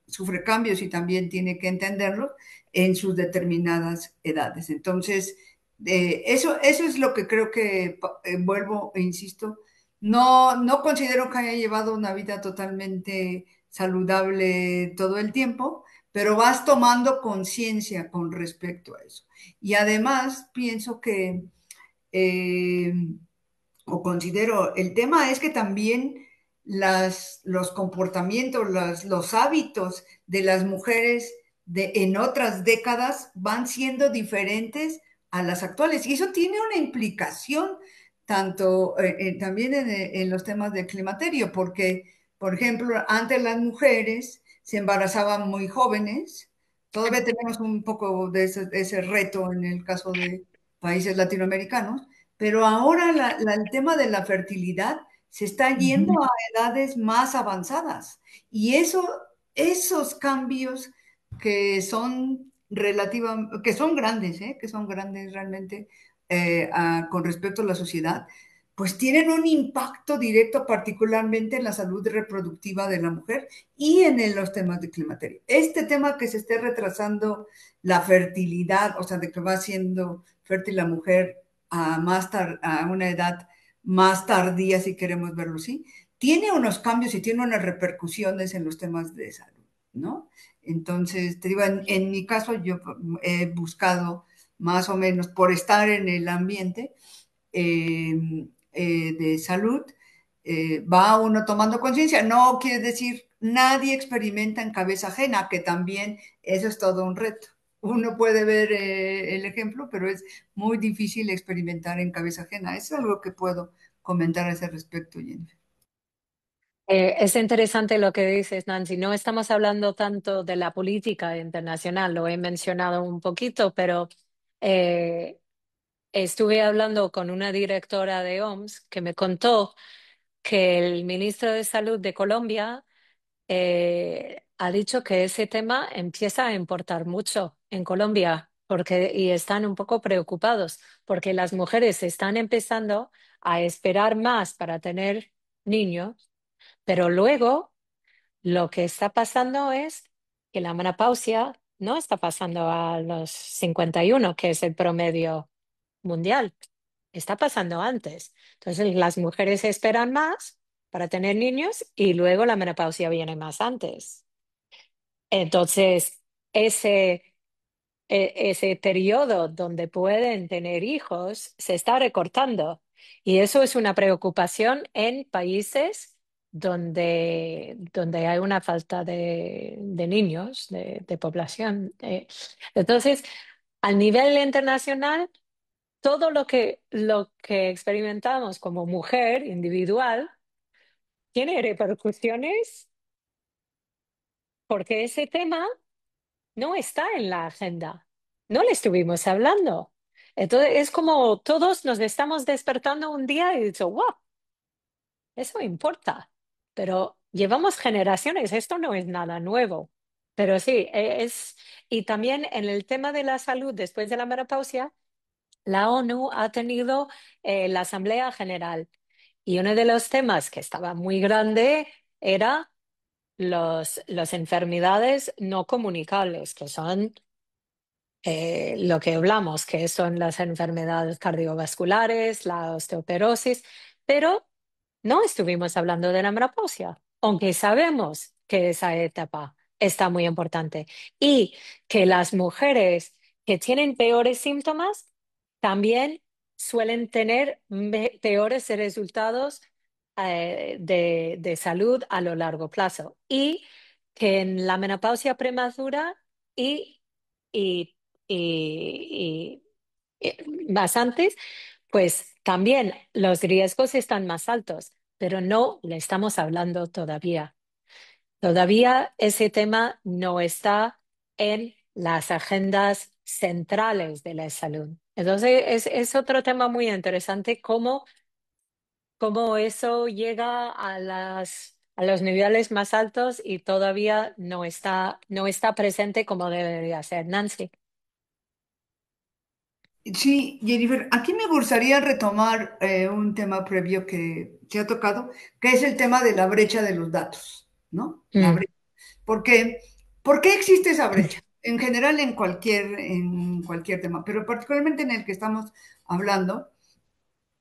cambios y también tiene que entenderlo en sus determinadas edades. Entonces, eso es lo que creo que vuelvo e insisto, no considero que haya llevado una vida totalmente saludable todo el tiempo, pero vas tomando conciencia con respecto a eso. Y además pienso que, eh, o considero, el tema es que también los comportamientos, los hábitos de las mujeres en otras décadas van siendo diferentes a las actuales. Y eso tiene una implicación tanto también en los temas del climaterio, porque, por ejemplo, antes las mujeres se embarazaban muy jóvenes. Todavía tenemos un poco de ese reto en el caso de países latinoamericanos, pero ahora el tema de la fertilidad se está yendo Ujú. a edades más avanzadas y eso esos cambios que son que son grandes, que son grandes realmente con respecto a la sociedad, pues tienen un impacto directo particularmente en la salud reproductiva de la mujer y en los temas de climaterio. Este tema que se esté retrasando la fertilidad, o sea, de que va siendo fértil la mujer a una edad más tardía, si queremos verlo así, tiene unos cambios y tiene unas repercusiones en los temas de salud, ¿no? Entonces, te digo, en mi caso yo he buscado más o menos por estar en el ambiente de salud, va uno tomando conciencia. No quiere decir, nadie experimenta en cabeza ajena, que también eso es todo un reto. Uno puede ver el ejemplo, pero es muy difícil experimentar en cabeza ajena. Eso es algo que puedo comentar a ese respecto, Jennifer. Es interesante lo que dices, Nancy. No estamos hablando tanto de la política internacional, lo he mencionado un poquito, pero eh, estuve hablando con una directora de OMS que me contó que el ministro de Salud de Colombia ha dicho que ese tema empieza a importar mucho en Colombia y están un poco preocupados porque las mujeres están empezando a esperar más para tener niños, pero luego lo que está pasando es que la menopausia no está pasando a los 51, que es el promedio mundial, está pasando antes. Entonces las mujeres esperan más para tener niños y luego la menopausia viene más antes. Entonces, ese periodo donde pueden tener hijos se está recortando y eso es una preocupación en países donde hay una falta de niños, de población. Entonces, a nivel internacional, todo lo que experimentamos como mujer individual tiene repercusiones porque ese tema no está en la agenda. No le estuvimos hablando. Entonces es como todos nos estamos despertando un día y dicho, wow, eso importa. Pero llevamos generaciones, esto no es nada nuevo. Pero sí, y también en el tema de la salud después de la menopausia, la ONU ha tenido la Asamblea General y uno de los temas que estaba muy grande era las enfermedades no comunicables, que son lo que hablamos, que son las enfermedades cardiovasculares, la osteoporosis, pero no estuvimos hablando de la menopausia, aunque sabemos que esa etapa está muy importante y que las mujeres que tienen peores síntomas también suelen tener peores resultados de salud a lo largo plazo y que en la menopausia prematura y, y, más antes, pues también los riesgos están más altos, pero no le estamos hablando todavía. Todavía ese tema no está en las agendas centrales de la salud. Entonces, es otro tema muy interesante, cómo eso llega a los niveles más altos y todavía no está presente como debería ser. Nancy. Sí, Jennifer, aquí me gustaría retomar un tema previo que se ha tocado, que es el tema de la brecha de los datos, ¿no? La Mm. brecha. ¿Por qué? ¿Por qué existe esa brecha? En general, en cualquier tema, pero particularmente en el que estamos hablando,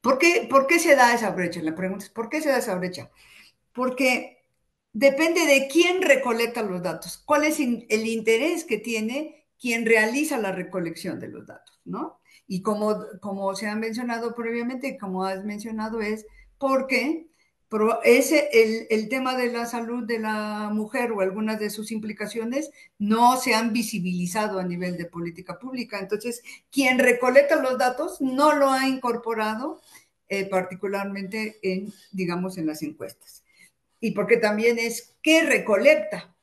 por qué se da esa brecha? La pregunta es, ¿por qué se da esa brecha? Porque depende de quién recolecta los datos, cuál es el interés que tiene quien realiza la recolección de los datos, ¿no? Y como se ha mencionado previamente, como has mencionado, es porque el tema de la salud de la mujer o algunas de sus implicaciones no se han visibilizado a nivel de política pública. Entonces, quien recolecta los datos no lo ha incorporado particularmente digamos, en las encuestas. Y porque también es qué recolecta,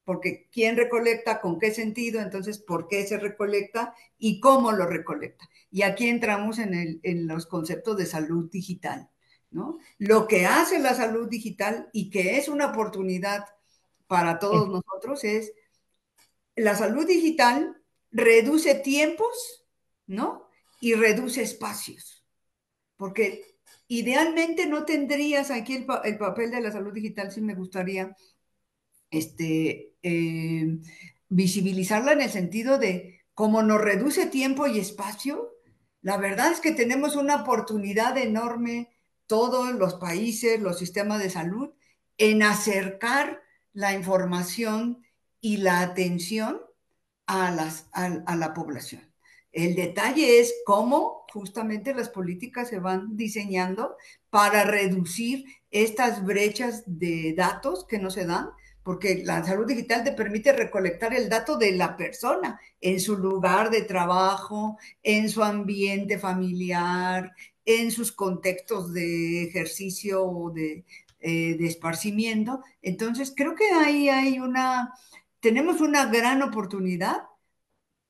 porque quién recolecta, con qué sentido, entonces por qué se recolecta y cómo lo recolecta. Y aquí entramos en los conceptos de salud digital, ¿no? Lo que hace la salud digital y que es una oportunidad para todos nosotros es la salud digital reduce tiempos, ¿no? Y reduce espacios, porque idealmente no tendrías aquí el papel de la salud digital, sí me gustaría este, visibilizarla en el sentido de cómo nos reduce tiempo y espacio, la verdad es que tenemos una oportunidad enorme, todos los países, los sistemas de salud, en acercar la información y la atención a la población. El detalle es cómo justamente las políticas se van diseñando para reducir estas brechas de datos que no se dan, porque la salud digital te permite recolectar el dato de la persona en su lugar de trabajo, en su ambiente familiar, en sus contextos de ejercicio o de esparcimiento. Entonces, creo que ahí tenemos una gran oportunidad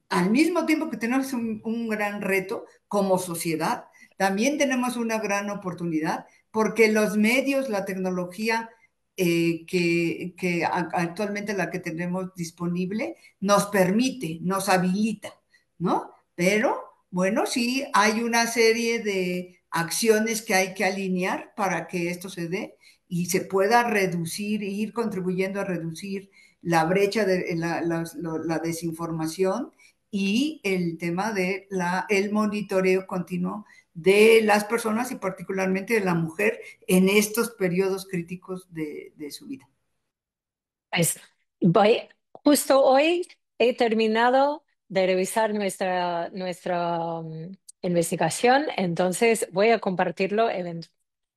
al mismo tiempo que tenemos un gran reto como sociedad, también tenemos una gran oportunidad porque los medios, la tecnología actualmente la que tenemos disponible nos permite, nos habilita, ¿no? Pero bueno, sí hay una serie de acciones que hay que alinear para que esto se dé y se pueda reducir, ir contribuyendo a reducir la brecha de la desinformación y el tema de el monitoreo continuo de las personas y particularmente de la mujer en estos periodos críticos de su vida. Pues voy, justo hoy he terminado de revisar nuestra investigación, entonces voy a compartirlo.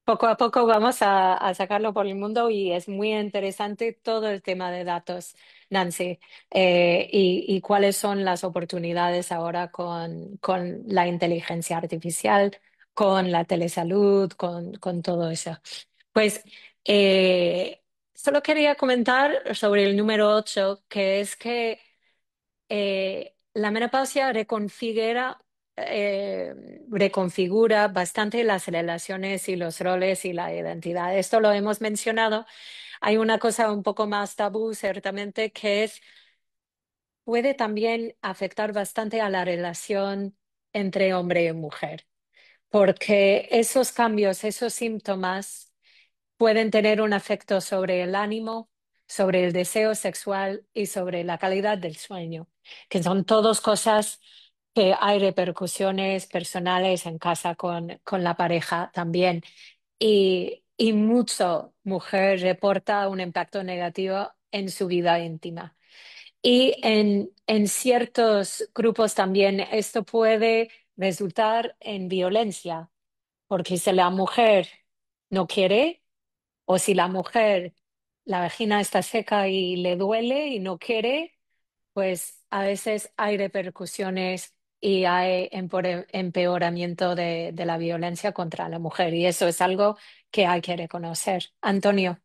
Poco a poco vamos a sacarlo por el mundo y es muy interesante todo el tema de datos, Nancy, y cuáles son las oportunidades ahora con la inteligencia artificial, con la telesalud, con todo eso. Pues solo quería comentar sobre el número 8, que es que la menopausia reconfigura bastante las relaciones y los roles y la identidad. Esto lo hemos mencionado. Hay una cosa un poco más tabú, ciertamente, que puede también afectar bastante a la relación entre hombre y mujer, porque esos cambios, esos síntomas pueden tener un efecto sobre el ánimo, sobre el deseo sexual y sobre la calidad del sueño, que son todas cosas que hay repercusiones personales en casa con la pareja también. Y mucho mujer reporta un impacto negativo en su vida íntima. Y en ciertos grupos también esto puede resultar en violencia, porque si la mujer no quiere, o si la mujer, la vagina está seca y le duele y no quiere, pues a veces hay repercusiones y hay empeoramiento de la violencia contra la mujer. Y eso es algo que hay que reconocer. Antonio.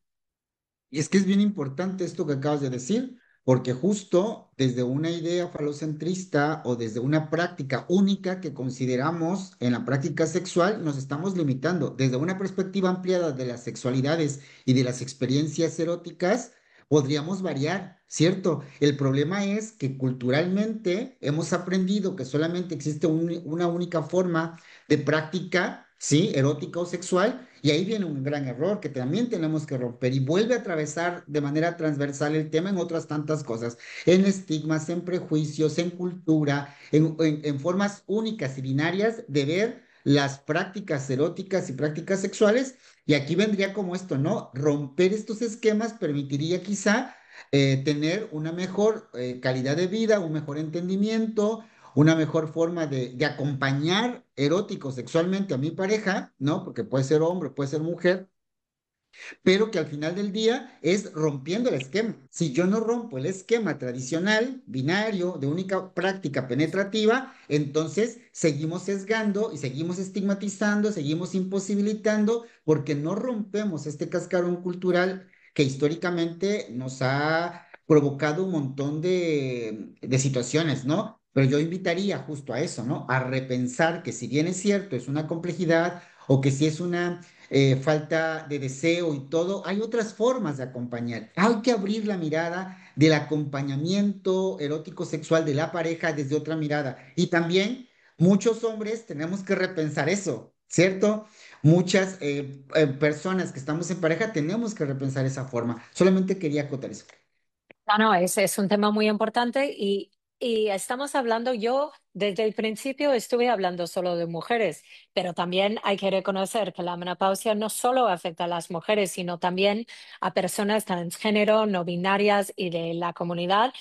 Y es que es bien importante esto que acabas de decir, porque justo desde una idea falocentrista o desde una práctica única que consideramos en la práctica sexual, nos estamos limitando. Desde una perspectiva ampliada de las sexualidades y de las experiencias eróticas, podríamos variar, ¿cierto? El problema es que culturalmente hemos aprendido que solamente existe una única forma de práctica, ¿sí? Erótica o sexual, y ahí viene un gran error que también tenemos que romper y vuelve a atravesar de manera transversal el tema en otras tantas cosas, en estigmas, en prejuicios, en cultura, en formas únicas y binarias de ver las prácticas eróticas y prácticas sexuales. Y aquí vendría como esto, ¿no? Romper estos esquemas permitiría quizá tener una mejor calidad de vida, un mejor entendimiento, una mejor forma de acompañar erótico sexualmente a mi pareja, ¿no? Porque puede ser hombre, puede ser mujer, pero que al final del día es rompiendo el esquema. Si yo no rompo el esquema tradicional, binario, de única práctica penetrativa, entonces seguimos sesgando y seguimos estigmatizando, seguimos imposibilitando, porque no rompemos este cascarón cultural que históricamente nos ha provocado un montón de situaciones, ¿no? Pero yo invitaría justo a eso, ¿no? A repensar que si bien es cierto, es una complejidad, o que si es una falta de deseo y todo, hay otras formas de acompañar. Hay que abrir la mirada del acompañamiento erótico sexual de la pareja desde otra mirada. Y también muchos hombres tenemos que repensar eso, ¿cierto? Muchas personas que estamos en pareja tenemos que repensar esa forma. Solamente quería acotar eso. No, no, es un tema muy importante y estamos hablando, yo desde el principio estuve hablando solo de mujeres, pero también hay que reconocer que la menopausia no solo afecta a las mujeres, sino también a personas transgénero, no binarias y de la comunidad,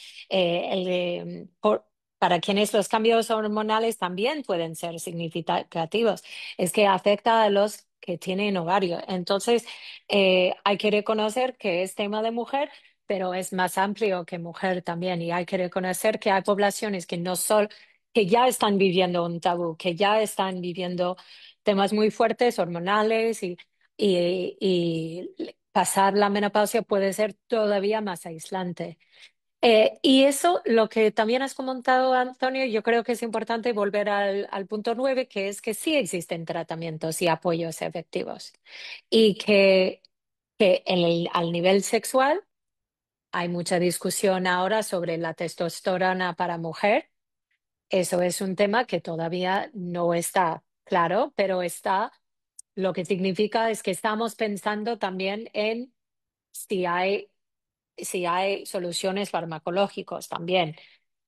para quienes los cambios hormonales también pueden ser significativos. Es que afecta a los que tienen ovario. Entonces, hay que reconocer que es tema de mujer, pero es más amplio que mujer también. Y hay que reconocer que hay poblaciones que no son, que ya están viviendo un tabú, que ya están viviendo temas muy fuertes, hormonales, y pasar la menopausia puede ser todavía más aislante. Y eso, lo que también has comentado, Antonio, yo creo que es importante volver al punto 9, que es que sí existen tratamientos y apoyos efectivos. Y que al nivel sexual, hay mucha discusión ahora sobre la testosterona para mujer. Eso es un tema que todavía no está claro, pero está, lo que significa es que estamos pensando también en si hay, si hay soluciones farmacológicas también.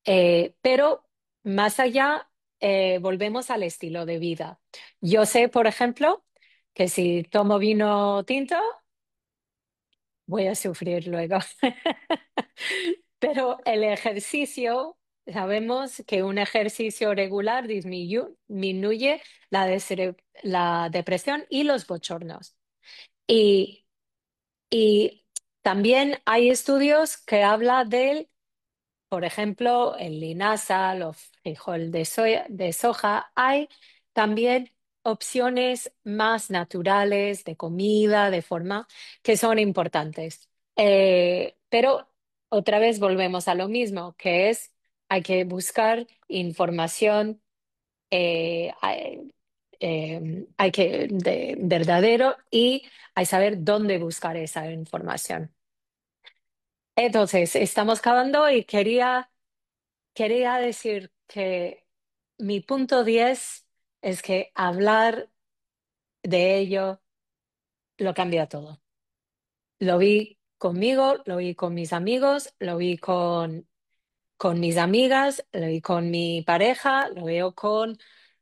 Pero más allá, volvemos al estilo de vida. Yo sé, por ejemplo, que si tomo vino tinto, voy a sufrir luego. Pero el ejercicio, sabemos que un ejercicio regular disminuye la depresión y los bochornos. Y, y también hay estudios que hablan del, por ejemplo, el linaza, los frijol de soja. Hay también opciones más naturales de comida, de forma, que son importantes. Pero otra vez volvemos a lo mismo, que es hay que buscar información, hay que de verdadero, y hay que saber dónde buscar esa información. Entonces, estamos acabando y quería decir que mi punto 10 es que hablar de ello lo cambia todo. Lo vi conmigo, lo vi con mis amigos, lo vi con mis amigas, lo vi con mi pareja, lo veo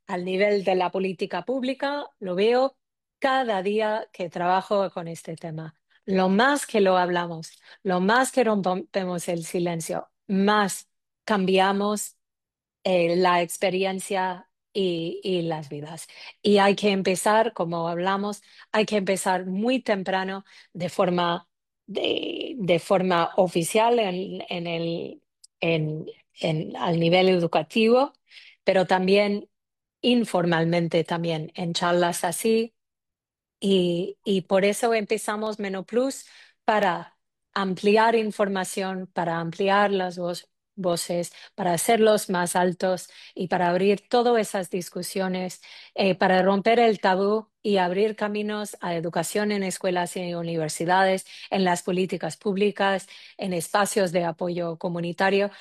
al nivel de la política pública, lo veo cada día que trabajo con este tema. Lo más que lo hablamos, lo más que rompemos el silencio, más cambiamos la experiencia y las vidas. Y hay que empezar, como hablamos, hay que empezar muy temprano de forma oficial en, al nivel educativo, pero también informalmente también en charlas así, y por eso empezamos MenoPlus, para ampliar información, para ampliar las voces, para hacerlos más altos y para abrir todas esas discusiones, para romper el tabú y abrir caminos a educación en escuelas y universidades, en las políticas públicas, en espacios de apoyo comunitario,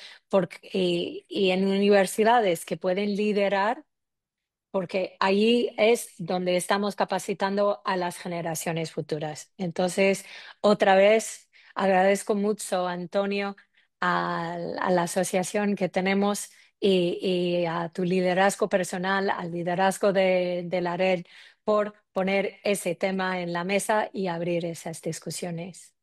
y en universidades que pueden liderar, porque allí es donde estamos capacitando a las generaciones futuras. Entonces, otra vez, agradezco mucho, Antonio, a la asociación que tenemos, y a tu liderazgo personal, al liderazgo de la red, por poner ese tema en la mesa y abrir esas discusiones.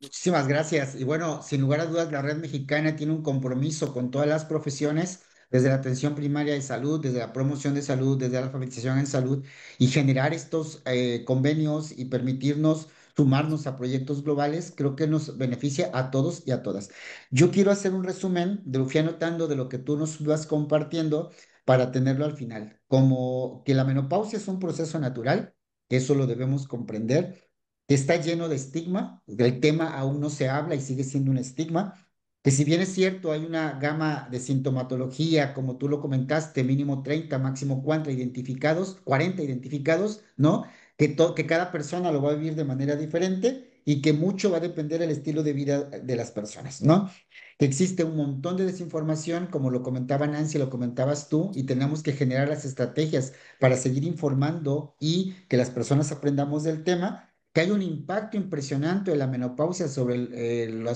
Muchísimas gracias. Y bueno, sin lugar a dudas, la Red Mexicana tiene un compromiso con todas las profesiones, desde la atención primaria de salud, desde la promoción de salud, desde la alfabetización en salud, y generar estos convenios y permitirnos sumarnos a proyectos globales, creo que nos beneficia a todos y a todas. Yo quiero hacer un resumen de lo que fui anotando de lo que tú nos vas compartiendo para tenerlo al final, como que la menopausia es un proceso natural, que eso lo debemos comprender, que está lleno de estigma, el tema aún no se habla y sigue siendo un estigma, que si bien es cierto, hay una gama de sintomatología, como tú lo comentaste, mínimo 30, máximo 40 identificados, ¿no? Que cada persona lo va a vivir de manera diferente y que mucho va a depender del estilo de vida de las personas, ¿no? Que existe un montón de desinformación, como lo comentaba Nancy, lo comentabas tú, y tenemos que generar las estrategias para seguir informando y que las personas aprendamos del tema, que hay un impacto impresionante de la menopausia sobre el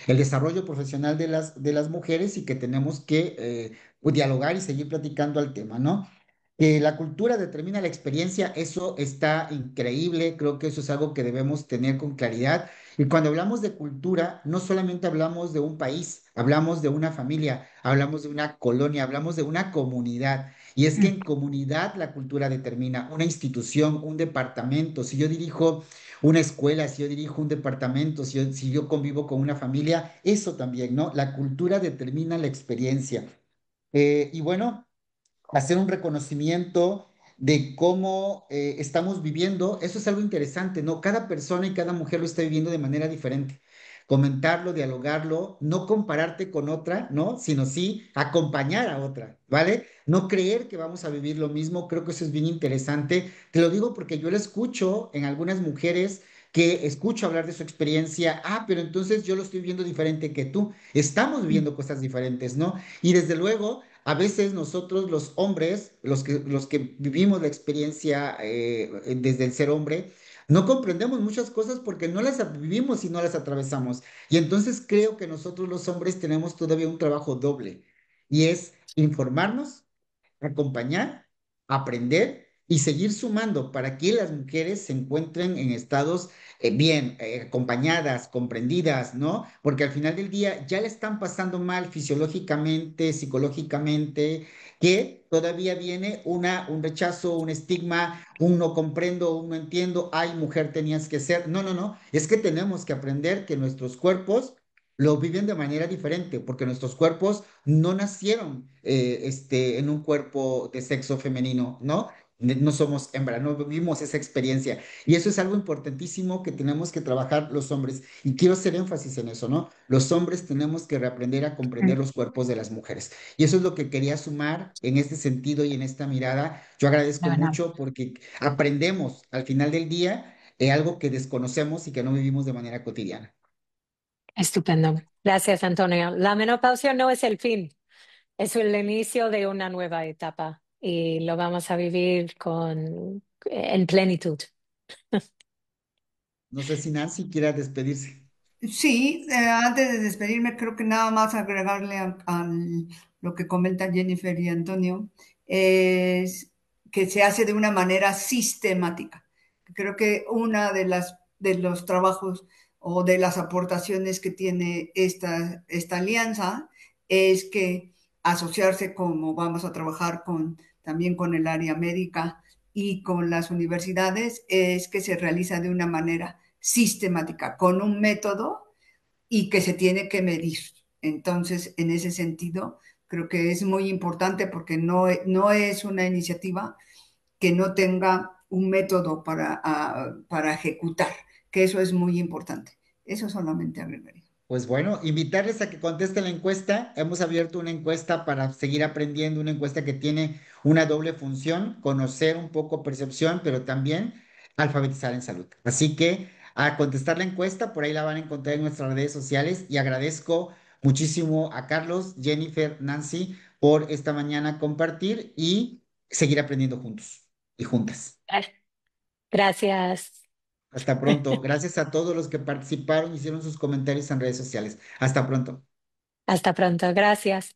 desarrollo profesional de las mujeres y que tenemos que dialogar y seguir platicando al tema, ¿no? Que la cultura determina la experiencia, eso está increíble, creo que eso es algo que debemos tener con claridad. Y cuando hablamos de cultura, no solamente hablamos de un país, hablamos de una familia, hablamos de una colonia, hablamos de una comunidad. Y es que en comunidad la cultura determina una institución, un departamento. Si yo dirijo una escuela, si yo dirijo un departamento, si yo convivo con una familia, eso también, ¿no? La cultura determina la experiencia. Y bueno, hacer un reconocimiento de cómo estamos viviendo, eso es algo interesante, ¿no? Cada persona y cada mujer lo está viviendo de manera diferente. Comentarlo, dialogarlo, no compararte con otra, ¿no? Sino sí acompañar a otra, ¿vale? No creer que vamos a vivir lo mismo, creo que eso es bien interesante. Te lo digo porque yo lo escucho en algunas mujeres que escucho hablar de su experiencia, pero entonces yo lo estoy viendo diferente que tú. Estamos viviendo cosas diferentes, ¿no? Y desde luego, a veces nosotros los hombres, los que vivimos la experiencia desde el ser hombre, no comprendemos muchas cosas porque no las vivimos y no las atravesamos. Y entonces creo que nosotros los hombres tenemos todavía un trabajo doble y es informarnos, acompañar, aprender y seguir sumando para que las mujeres se encuentren en estados bien, acompañadas, comprendidas, ¿no? Porque al final del día ya le están pasando mal fisiológicamente, psicológicamente, que todavía viene un rechazo, un estigma, un no comprendo, un no entiendo, ay, mujer tenías que ser. No, no, no, es que tenemos que aprender que nuestros cuerpos lo viven de manera diferente, porque nuestros cuerpos no nacieron en un cuerpo de sexo femenino, ¿no? No somos hembra, no vivimos esa experiencia. Y eso es algo importantísimo que tenemos que trabajar los hombres. Y quiero hacer énfasis en eso, ¿no? Los hombres tenemos que reaprender a comprender los cuerpos de las mujeres. Y eso es lo que quería sumar en este sentido y en esta mirada. Yo agradezco Bueno, mucho porque aprendemos al final del día algo que desconocemos y que no vivimos de manera cotidiana. estupendo. Gracias, Antonio. La menopausia no es el fin, es el inicio de una nueva etapa y lo vamos a vivir en plenitud. No sé si Nancy quiera despedirse. Sí, antes de despedirme, creo que nada más agregarle a lo que comentan Jennifer y Antonio, es que se hace de una manera sistemática. Creo que una de los trabajos o de las aportaciones que tiene esta alianza es que asociarse como vamos a trabajar también con el área médica y con las universidades, es que se realiza de una manera sistemática, con un método y que se tiene que medir. Entonces, en ese sentido, creo que es muy importante porque no es una iniciativa que no tenga un método para ejecutar, que eso es muy importante. Eso solamente agregaría. Pues bueno, invitarles a que contesten la encuesta. Hemos abierto una encuesta para seguir aprendiendo, una encuesta que tiene una doble función, conocer un poco percepción, pero también alfabetizar en salud. Así que a contestar la encuesta, por ahí la van a encontrar en nuestras redes sociales y agradezco muchísimo a Carlos, Jennifer, Nancy por esta mañana compartir y seguir aprendiendo juntos y juntas. Gracias. Hasta pronto. Gracias a todos los que participaron y hicieron sus comentarios en redes sociales. Hasta pronto. Hasta pronto. Gracias.